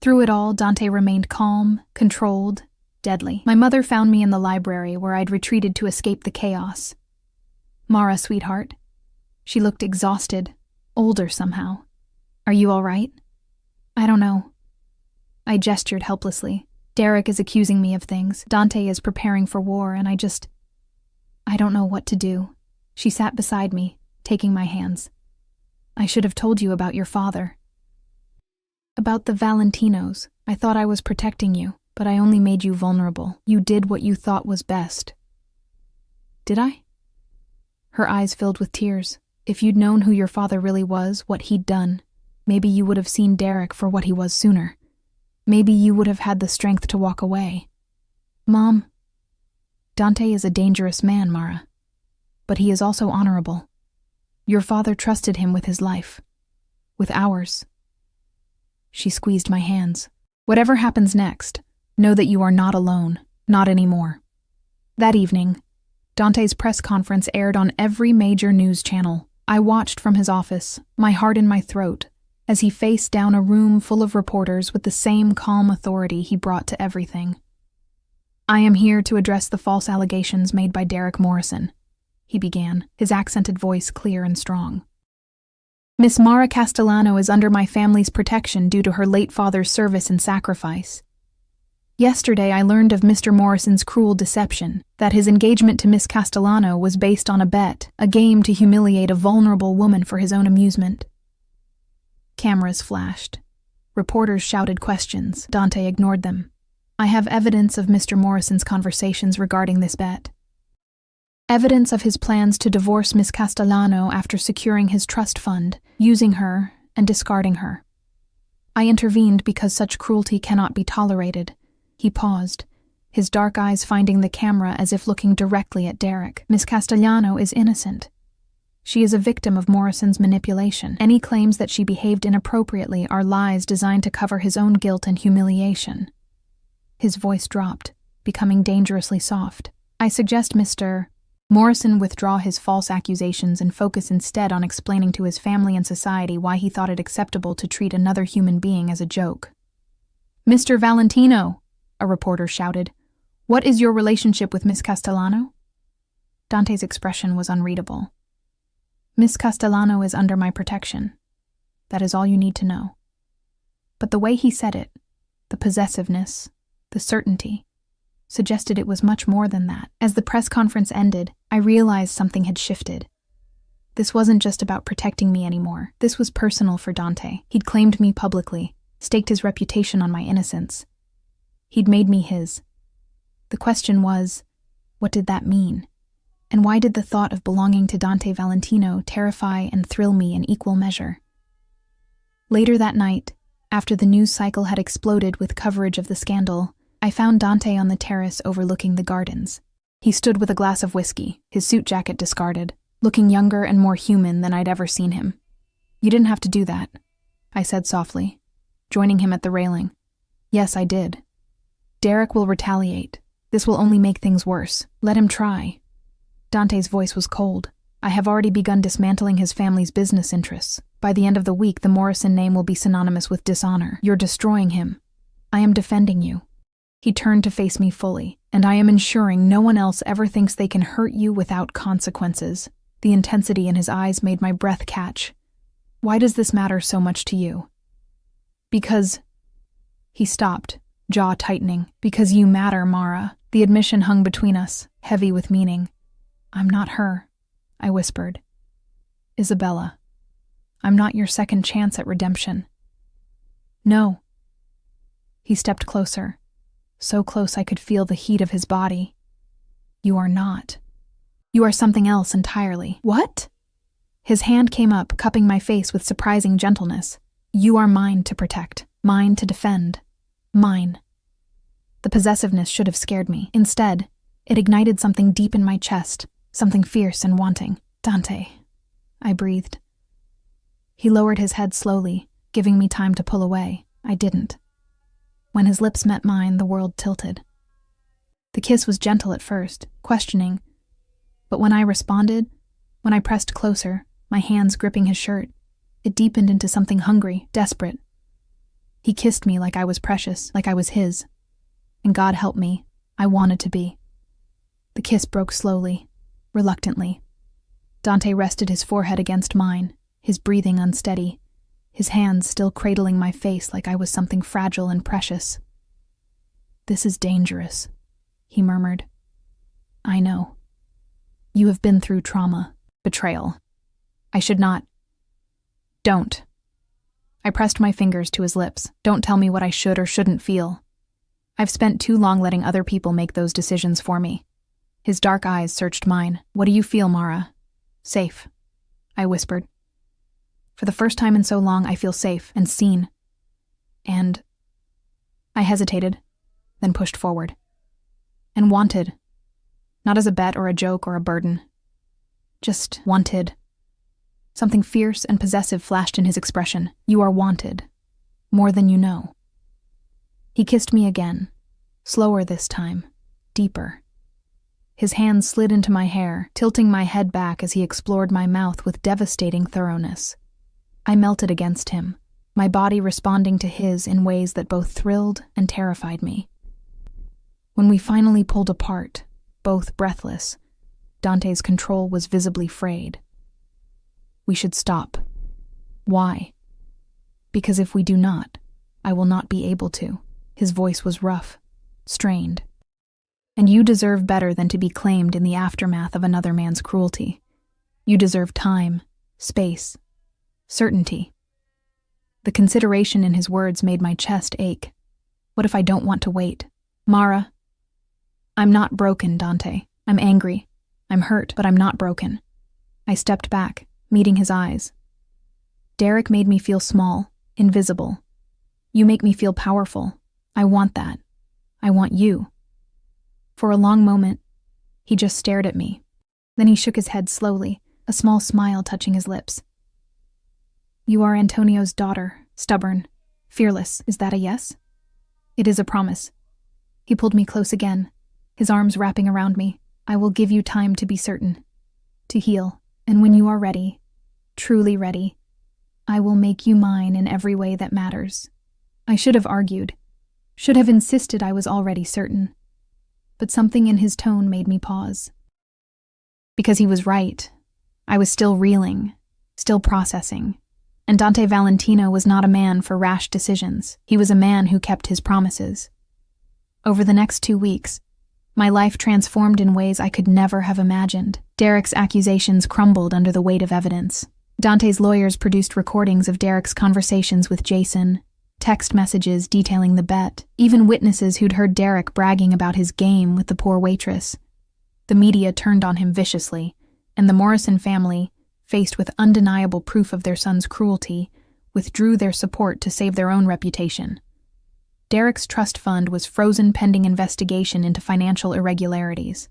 Through it all, Dante remained calm, controlled, deadly. My mother found me in the library where I'd retreated to escape the chaos. "Mara, sweetheart." She looked exhausted, older somehow. "Are you all right?" "I don't know." I gestured helplessly. "Derek is accusing me of things. Dante is preparing for war, and I don't know what to do." She sat beside me, taking my hands. "I should have told you about your father." "About the Valentinos. I thought I was protecting you, but I only made you vulnerable. You did what you thought was best." "Did I?" Her eyes filled with tears. "If you'd known who your father really was, what he'd done, maybe you would have seen Derek for what he was sooner. Maybe you would have had the strength to walk away." "Mom, Dante is a dangerous man, Mara. But he is also honorable. Your father trusted him with his life. With ours." She squeezed my hands. "Whatever happens next, know that you are not alone. Not anymore." That evening, Dante's press conference aired on every major news channel. I watched from his office, my heart in my throat, as he faced down a room full of reporters with the same calm authority he brought to everything. "I am here to address the false allegations made by Derek Morrison," he began, his accented voice clear and strong. "Miss Mara Castellano is under my family's protection due to her late father's service and sacrifice. Yesterday I learned of Mr. Morrison's cruel deception, that his engagement to Miss Castellano was based on a bet, a game to humiliate a vulnerable woman for his own amusement." Cameras flashed. Reporters shouted questions. Dante ignored them. "I have evidence of Mr. Morrison's conversations regarding this bet. Evidence of his plans to divorce Miss Castellano after securing his trust fund, using her and discarding her. I intervened because such cruelty cannot be tolerated." He paused, his dark eyes finding the camera as if looking directly at Derek. "Miss Castellano is innocent. She is a victim of Morrison's manipulation. Any claims that she behaved inappropriately are lies designed to cover his own guilt and humiliation." His voice dropped, becoming dangerously soft. "I suggest Mr. Morrison withdraw his false accusations and focus instead on explaining to his family and society why he thought it acceptable to treat another human being as a joke." "Mr. Valentino," a reporter shouted, "what is your relationship with Miss Castellano?" Dante's expression was unreadable. "Miss Castellano is under my protection. That is all you need to know." But the way he said it, the possessiveness, the certainty, suggested it was much more than that. As the press conference ended, I realized something had shifted. This wasn't just about protecting me anymore. This was personal for Dante. He'd claimed me publicly, staked his reputation on my innocence. He'd made me his. The question was, what did that mean? And why did the thought of belonging to Dante Valentino terrify and thrill me in equal measure? Later that night, after the news cycle had exploded with coverage of the scandal, I found Dante on the terrace overlooking the gardens. He stood with a glass of whiskey, his suit jacket discarded, looking younger and more human than I'd ever seen him. "You didn't have to do that," I said softly, joining him at the railing. "Yes, I did. Derek will retaliate. This will only make things worse. Let him try." Dante's voice was cold. "I have already begun dismantling his family's business interests. By the end of the week, the Morrison name will be synonymous with dishonor. You're destroying him. I am defending you." He turned to face me fully, "And I am ensuring no one else ever thinks they can hurt you without consequences." The intensity in his eyes made my breath catch. "Why does this matter so much to you?" "Because—" He stopped, jaw tightening. "Because you matter, Mara." The admission hung between us, heavy with meaning. "I'm not her," I whispered. "Isabella. I'm not your second chance at redemption." "No." He stepped closer, so close I could feel the heat of his body. "You are not. You are something else entirely." "What?" His hand came up, cupping my face with surprising gentleness. "You are mine to protect, mine to defend. Mine." The possessiveness should have scared me. Instead, it ignited something deep in my chest, something fierce and wanting. "Dante," I breathed. He lowered his head slowly, giving me time to pull away. I didn't. When his lips met mine, the world tilted. The kiss was gentle at first, questioning, but when I responded, when I pressed closer, my hands gripping his shirt, it deepened into something hungry, desperate. He kissed me like I was precious, like I was his. And God help me, I wanted to be. The kiss broke slowly, reluctantly. Dante rested his forehead against mine, his breathing unsteady, his hands still cradling my face like I was something fragile and precious. "This is dangerous," he murmured. "I know. You have been through trauma, betrayal. I should not—" "Don't." I pressed my fingers to his lips. "Don't tell me what I should or shouldn't feel. I've spent too long letting other people make those decisions for me." His dark eyes searched mine. "What do you feel, Mara?" "Safe," I whispered. "For the first time in so long, I feel safe and seen. And—" I hesitated, then pushed forward. "And wanted. Not as a bet or a joke or a burden. Just wanted." Something fierce and possessive flashed in his expression. "You are wanted. More than you know." He kissed me again, slower this time, deeper. His hands slid into my hair, tilting my head back as he explored my mouth with devastating thoroughness. I melted against him, my body responding to his in ways that both thrilled and terrified me. When we finally pulled apart, both breathless, Dante's control was visibly frayed. "We should stop." "Why?" "Because if we do not, I will not be able to." His voice was rough, strained. "And you deserve better than to be claimed in the aftermath of another man's cruelty. You deserve time, space, certainty." The consideration in his words made my chest ache. What if I don't want to wait? "Mara, I'm not broken, Dante. I'm angry. I'm hurt, but I'm not broken." I stepped back, meeting his eyes. "Derek made me feel small, invisible. You make me feel powerful. I want that. I want you." For a long moment, he just stared at me. Then he shook his head slowly, a small smile touching his lips. "You are Antonio's daughter, stubborn, fearless. Is that a yes?" "It is a promise." He pulled me close again, his arms wrapping around me. "I will give you time to be certain, to heal, and when you are ready, truly ready, I will make you mine in every way that matters." I should have argued, should have insisted I was already certain, but something in his tone made me pause. Because he was right. I was still reeling, still processing, and Dante Valentino was not a man for rash decisions. He was a man who kept his promises. Over the next 2 weeks, my life transformed in ways I could never have imagined. Derek's accusations crumbled under the weight of evidence. Dante's lawyers produced recordings of Derek's conversations with Jason, text messages detailing the bet, even witnesses who'd heard Derek bragging about his game with the poor waitress. The media turned on him viciously, and the Morrison family, faced with undeniable proof of their son's cruelty, withdrew their support to save their own reputation. Derek's trust fund was frozen pending investigation into financial irregularities.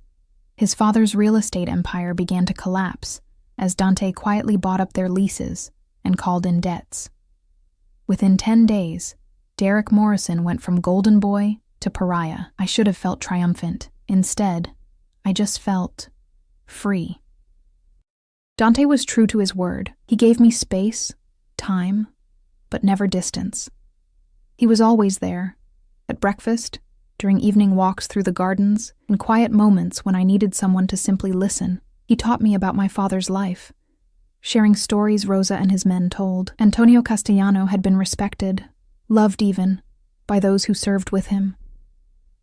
His father's real estate empire began to collapse as Dante quietly bought up their leases and called in debts. Within 10 days, Derek Morrison went from golden boy to pariah. I should have felt triumphant. Instead, I just felt free. Dante was true to his word. He gave me space, time, but never distance. He was always there, at breakfast, during evening walks through the gardens, in quiet moments when I needed someone to simply listen. He taught me about my father's life, sharing stories Rosa and his men told. Antonio Castellano had been respected, loved even, by those who served with him.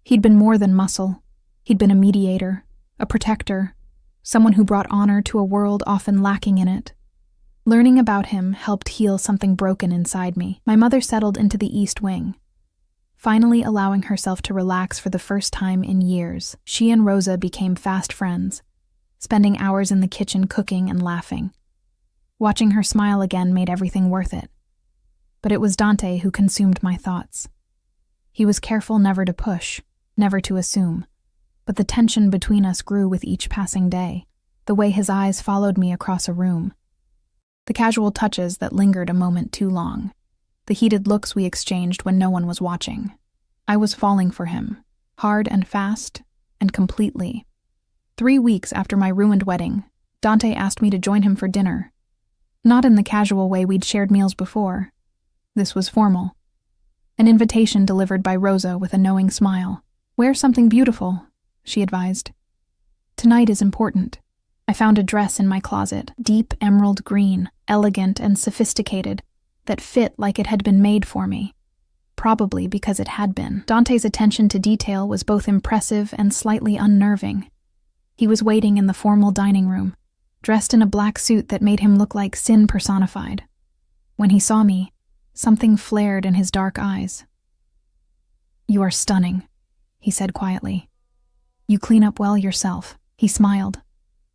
He'd been more than muscle. He'd been a mediator, a protector, someone who brought honor to a world often lacking in it. Learning about him helped heal something broken inside me. My mother settled into the East Wing, finally allowing herself to relax for the first time in years. She and Rosa became fast friends, spending hours in the kitchen cooking and laughing. Watching her smile again made everything worth it. But it was Dante who consumed my thoughts. He was careful never to push, never to assume, but the tension between us grew with each passing day, the way his eyes followed me across a room. The casual touches that lingered a moment too long, the heated looks we exchanged when no one was watching. I was falling for him, hard and fast, and completely. 3 weeks after my ruined wedding, Dante asked me to join him for dinner. Not in the casual way we'd shared meals before. This was formal. An invitation delivered by Rosa with a knowing smile. "Wear something beautiful," she advised. "Tonight is important." I found a dress in my closet, deep emerald green, elegant and sophisticated, that fit like it had been made for me. Probably because it had been. Dante's attention to detail was both impressive and slightly unnerving. He was waiting in the formal dining room, dressed in a black suit that made him look like sin personified. When he saw me, something flared in his dark eyes. "You are stunning," he said quietly. "You clean up well yourself." He smiled,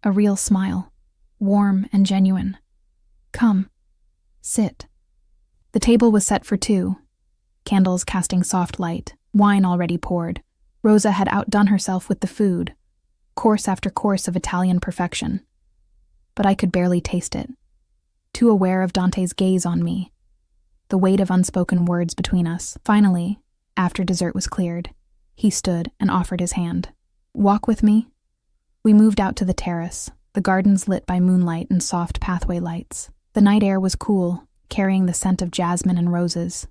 a real smile, warm and genuine. "Come, sit." The table was set for 2, candles casting soft light, wine already poured. Rosa had outdone herself with the food, course after course of Italian perfection. But I could barely taste it, too aware of Dante's gaze on me, the weight of unspoken words between us. Finally, after dessert was cleared, he stood and offered his hand. "Walk with me?" We moved out to the terrace, the gardens lit by moonlight and soft pathway lights. The night air was cool, carrying the scent of jasmine and roses.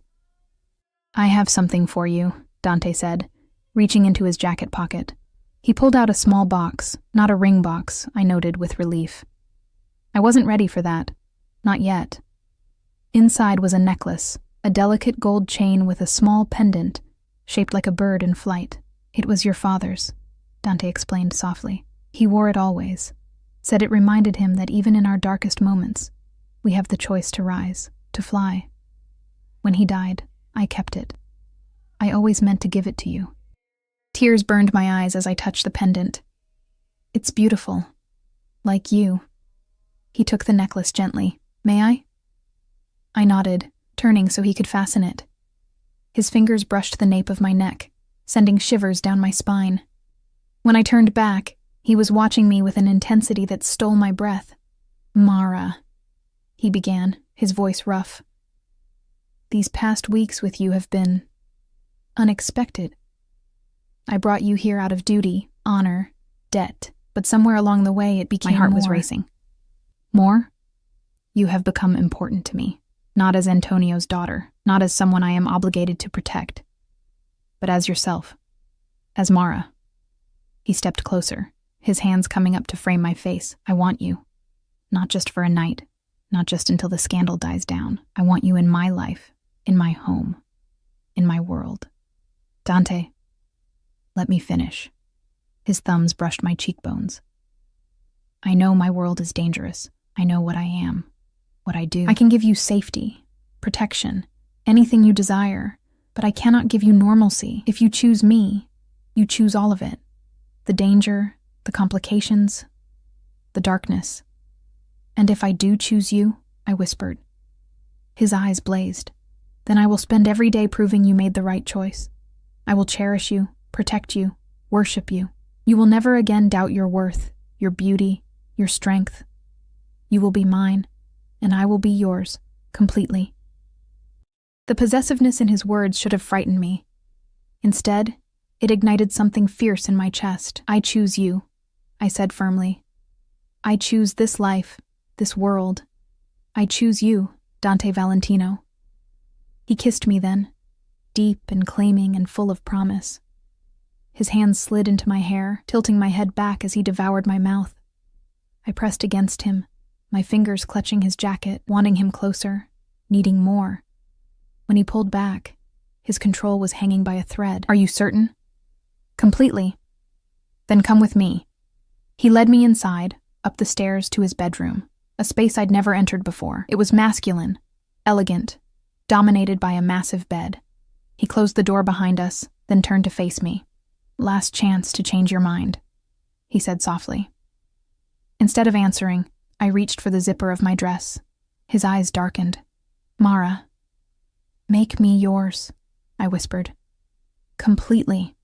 "I have something for you," Dante said, reaching into his jacket pocket. He pulled out a small box, not a ring box, I noted with relief. I wasn't ready for that. Not yet. Inside was a necklace, a delicate gold chain with a small pendant, shaped like a bird in flight. "It was your father's," Dante explained softly. "He wore it always. Said it reminded him that even in our darkest moments, we have the choice to rise, to fly. When he died, I kept it. I always meant to give it to you." Tears burned my eyes as I touched the pendant. "It's beautiful. Like you." He took the necklace gently. "May I?" I nodded, turning so he could fasten it. His fingers brushed the nape of my neck, sending shivers down my spine. When I turned back, he was watching me with an intensity that stole my breath. "Mara," he began, his voice rough. "These past weeks with you have been unexpected. I brought you here out of duty, honor, debt, but somewhere along the way it became more." My heart was racing. "More? You have become important to me, not as Antonio's daughter, not as someone I am obligated to protect, but as yourself, as Mara." He stepped closer, his hands coming up to frame my face. "I want you. Not just for a night, not just until the scandal dies down. I want you in my life, in my home, in my world." "Dante, let me finish." His thumbs brushed my cheekbones. "I know my world is dangerous. I know what I am, what I do. I can give you safety, protection, anything you desire, but I cannot give you normalcy. If you choose me, you choose all of it. The danger, the complications, the darkness. And if I do choose you," I whispered. His eyes blazed. Then I will spend every day proving you made the right choice. I will cherish you, protect you, worship you. You will never again doubt your worth, your beauty, your strength. You will be mine, and I will be yours, completely." The possessiveness in his words should have frightened me. Instead, it ignited something fierce in my chest. "I choose you," I said firmly. "I choose this life, this world. I choose you, Dante Valentino." He kissed me then, deep and claiming and full of promise. His hands slid into my hair, tilting my head back as he devoured my mouth. I pressed against him, my fingers clutching his jacket, wanting him closer, needing more. When he pulled back, his control was hanging by a thread. "Are you certain?" "Completely." "Then come with me." He led me inside, up the stairs to his bedroom, a space I'd never entered before. It was masculine, elegant, dominated by a massive bed. He closed the door behind us, then turned to face me. "Last chance to change your mind," he said softly. Instead of answering, I reached for the zipper of my dress. His eyes darkened. "Mara, make me yours," I whispered. "Completely."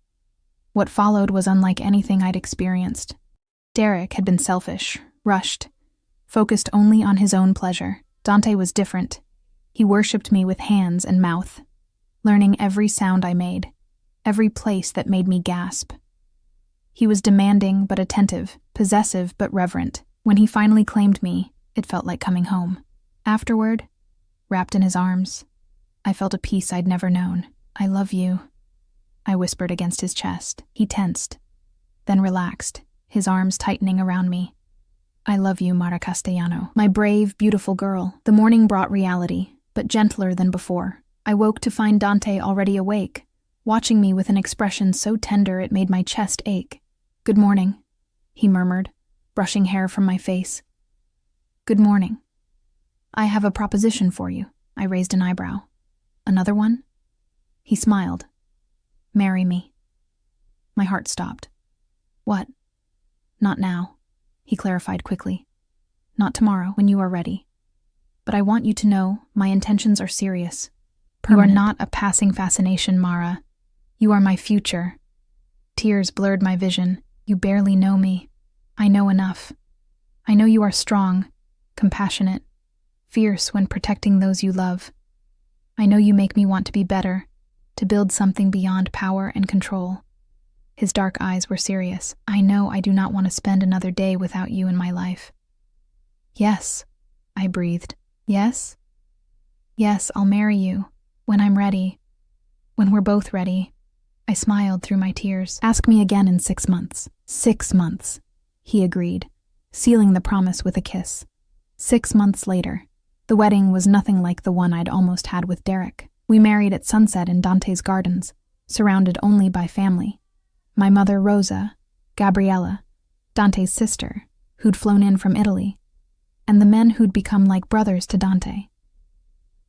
What followed was unlike anything I'd experienced. Derek had been selfish, rushed, focused only on his own pleasure. Dante was different. He worshipped me with hands and mouth, learning every sound I made, every place that made me gasp. He was demanding but attentive, possessive but reverent. When he finally claimed me, it felt like coming home. Afterward, wrapped in his arms, I felt a peace I'd never known. "I love you," I whispered against his chest. He tensed, then relaxed, his arms tightening around me. "I love you, Mara Castellano, my brave, beautiful girl." The morning brought reality, but gentler than before. I woke to find Dante already awake, watching me with an expression so tender it made my chest ache. "Good morning," he murmured, brushing hair from my face. "Good morning. I have a proposition for you." I raised an eyebrow. "Another one?" He smiled. "Marry me." My heart stopped. "What?" "Not now," he clarified quickly. "Not tomorrow, when you are ready. But I want you to know my intentions are serious. Permanent. You are not a passing fascination, Mara. You are my future." Tears blurred my vision. "You barely know me. I know enough. I know you are strong, compassionate, fierce when protecting those you love. I know you make me want to be better, to build something beyond power and control." His dark eyes were serious. "I know I do not want to spend another day without you in my life." "Yes," I breathed. "Yes? Yes, I'll marry you. When I'm ready. When we're both ready." I smiled through my tears. "Ask me again in 6 months. 6 months," he agreed, sealing the promise with a kiss. 6 months later, the wedding was nothing like the one I'd almost had with Derek. We married at sunset in Dante's gardens, surrounded only by family. My mother, Rosa, Gabriella, Dante's sister, who'd flown in from Italy, and the men who'd become like brothers to Dante.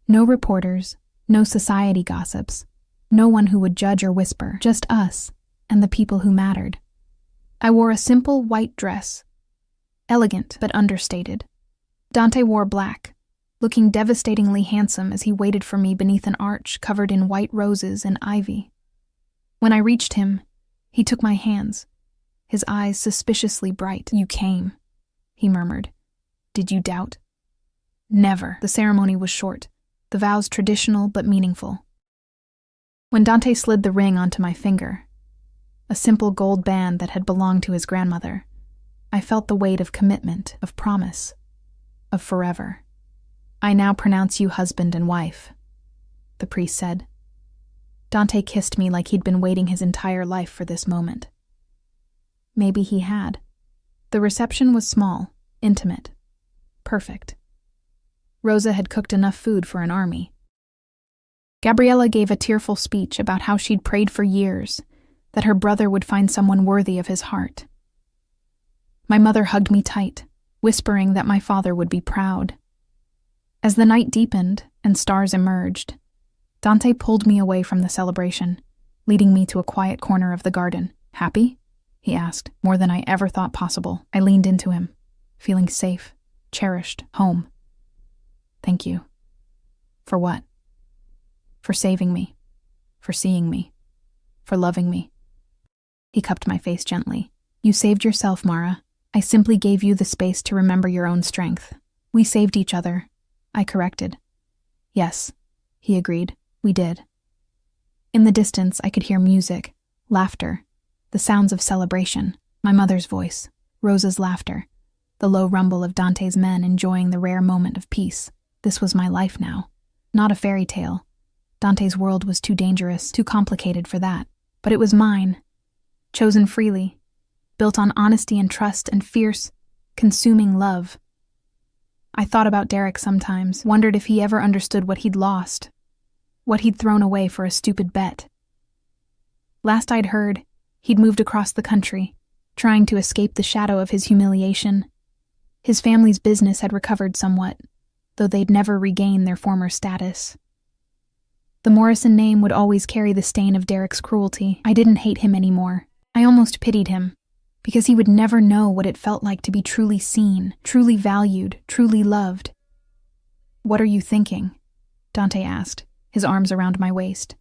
No reporters, no society gossips, no one who would judge or whisper, just us and the people who mattered. I wore a simple white dress, elegant but understated. Dante wore black, looking devastatingly handsome as he waited for me beneath an arch covered in white roses and ivy. When I reached him, he took my hands, his eyes suspiciously bright. "You came," he murmured. "Did you doubt?" "Never." The ceremony was short, the vows traditional but meaningful. When Dante slid the ring onto my finger, a simple gold band that had belonged to his grandmother, I felt the weight of commitment, of promise, of forever. "I now pronounce you husband and wife," the priest said. Dante kissed me like he'd been waiting his entire life for this moment. Maybe he had. The reception was small, intimate, perfect. Rosa had cooked enough food for an army. Gabriella gave a tearful speech about how she'd prayed for years that her brother would find someone worthy of his heart. My mother hugged me tight, whispering that my father would be proud. As the night deepened and stars emerged, Dante pulled me away from the celebration, leading me to a quiet corner of the garden. "Happy?" he asked, more than I ever thought possible. I leaned into him, feeling safe, cherished, home. "Thank you." "For what?" for saving me, for seeing me, for loving me. He cupped my face gently. You saved yourself, Mara. I simply gave you the space to remember your own strength. We saved each other, I corrected. Yes, he agreed. We did. In the distance, I could hear music, laughter, the sounds of celebration, my mother's voice, Rosa's laughter, the low rumble of Dante's men enjoying the rare moment of peace. This was my life now, not a fairy tale. Dante's world was too dangerous, too complicated for that. But it was mine, chosen freely, built on honesty and trust and fierce, consuming love. I thought about Derek sometimes, wondered if he ever understood what he'd lost, what he'd thrown away for a stupid bet. Last I'd heard, he'd moved across the country, trying to escape the shadow of his humiliation. His family's business had recovered somewhat, though they'd never regain their former status. The Morrison name would always carry the stain of Derek's cruelty. I didn't hate him anymore. I almost pitied him, because he would never know what it felt like to be truly seen, truly valued, truly loved. What are you thinking? Dante asked, his arms around my waist.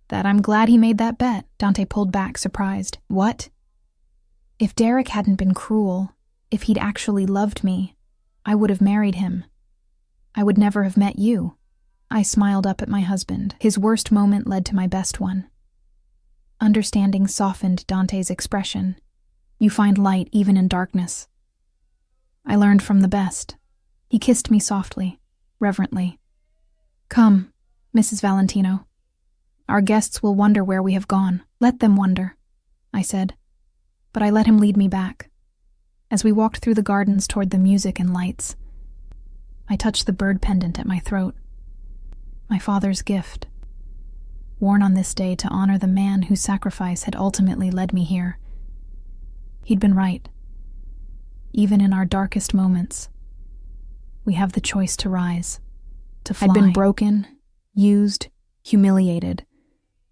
That I'm glad he made that bet. Dante pulled back, surprised. What? If Derek hadn't been cruel, if he'd actually loved me, I would have married him. I would never have met you. I smiled up at my husband. His worst moment led to my best one. Understanding softened Dante's expression. You find light even in darkness. I learned from the best. He kissed me softly, reverently. Come, Mrs. Valentino. Our guests will wonder where we have gone. Let them wonder, I said. But I let him lead me back. As we walked through the gardens toward the music and lights, I touched the bird pendant at my throat. My father's gift, worn on this day to honor the man whose sacrifice had ultimately led me here. He'd been right. Even in our darkest moments, we have the choice to rise, to fly. I'd been broken, used, humiliated.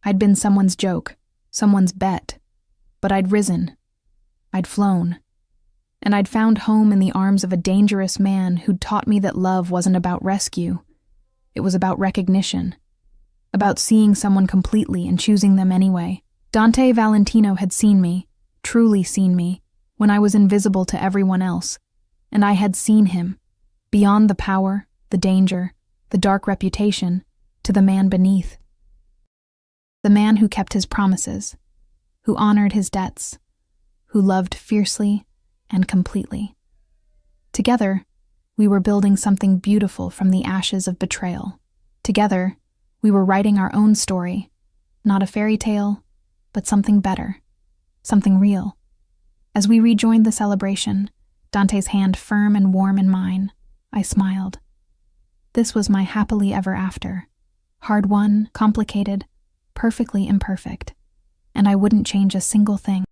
I'd been someone's joke, someone's bet. But I'd risen. I'd flown. And I'd found home in the arms of a dangerous man who'd taught me that love wasn't about rescue. It was about recognition, about seeing someone completely and choosing them anyway. Dante Valentino had seen me, truly seen me, when I was invisible to everyone else, and I had seen him, beyond the power, the danger, the dark reputation, to the man beneath. The man who kept his promises, who honored his debts, who loved fiercely and completely. Together, we were building something beautiful from the ashes of betrayal. Together, we were writing our own story, not a fairy tale, but something better, something real. As we rejoined the celebration, Dante's hand firm and warm in mine, I smiled. This was my happily ever after. Hard-won, complicated, perfectly imperfect, and I wouldn't change a single thing.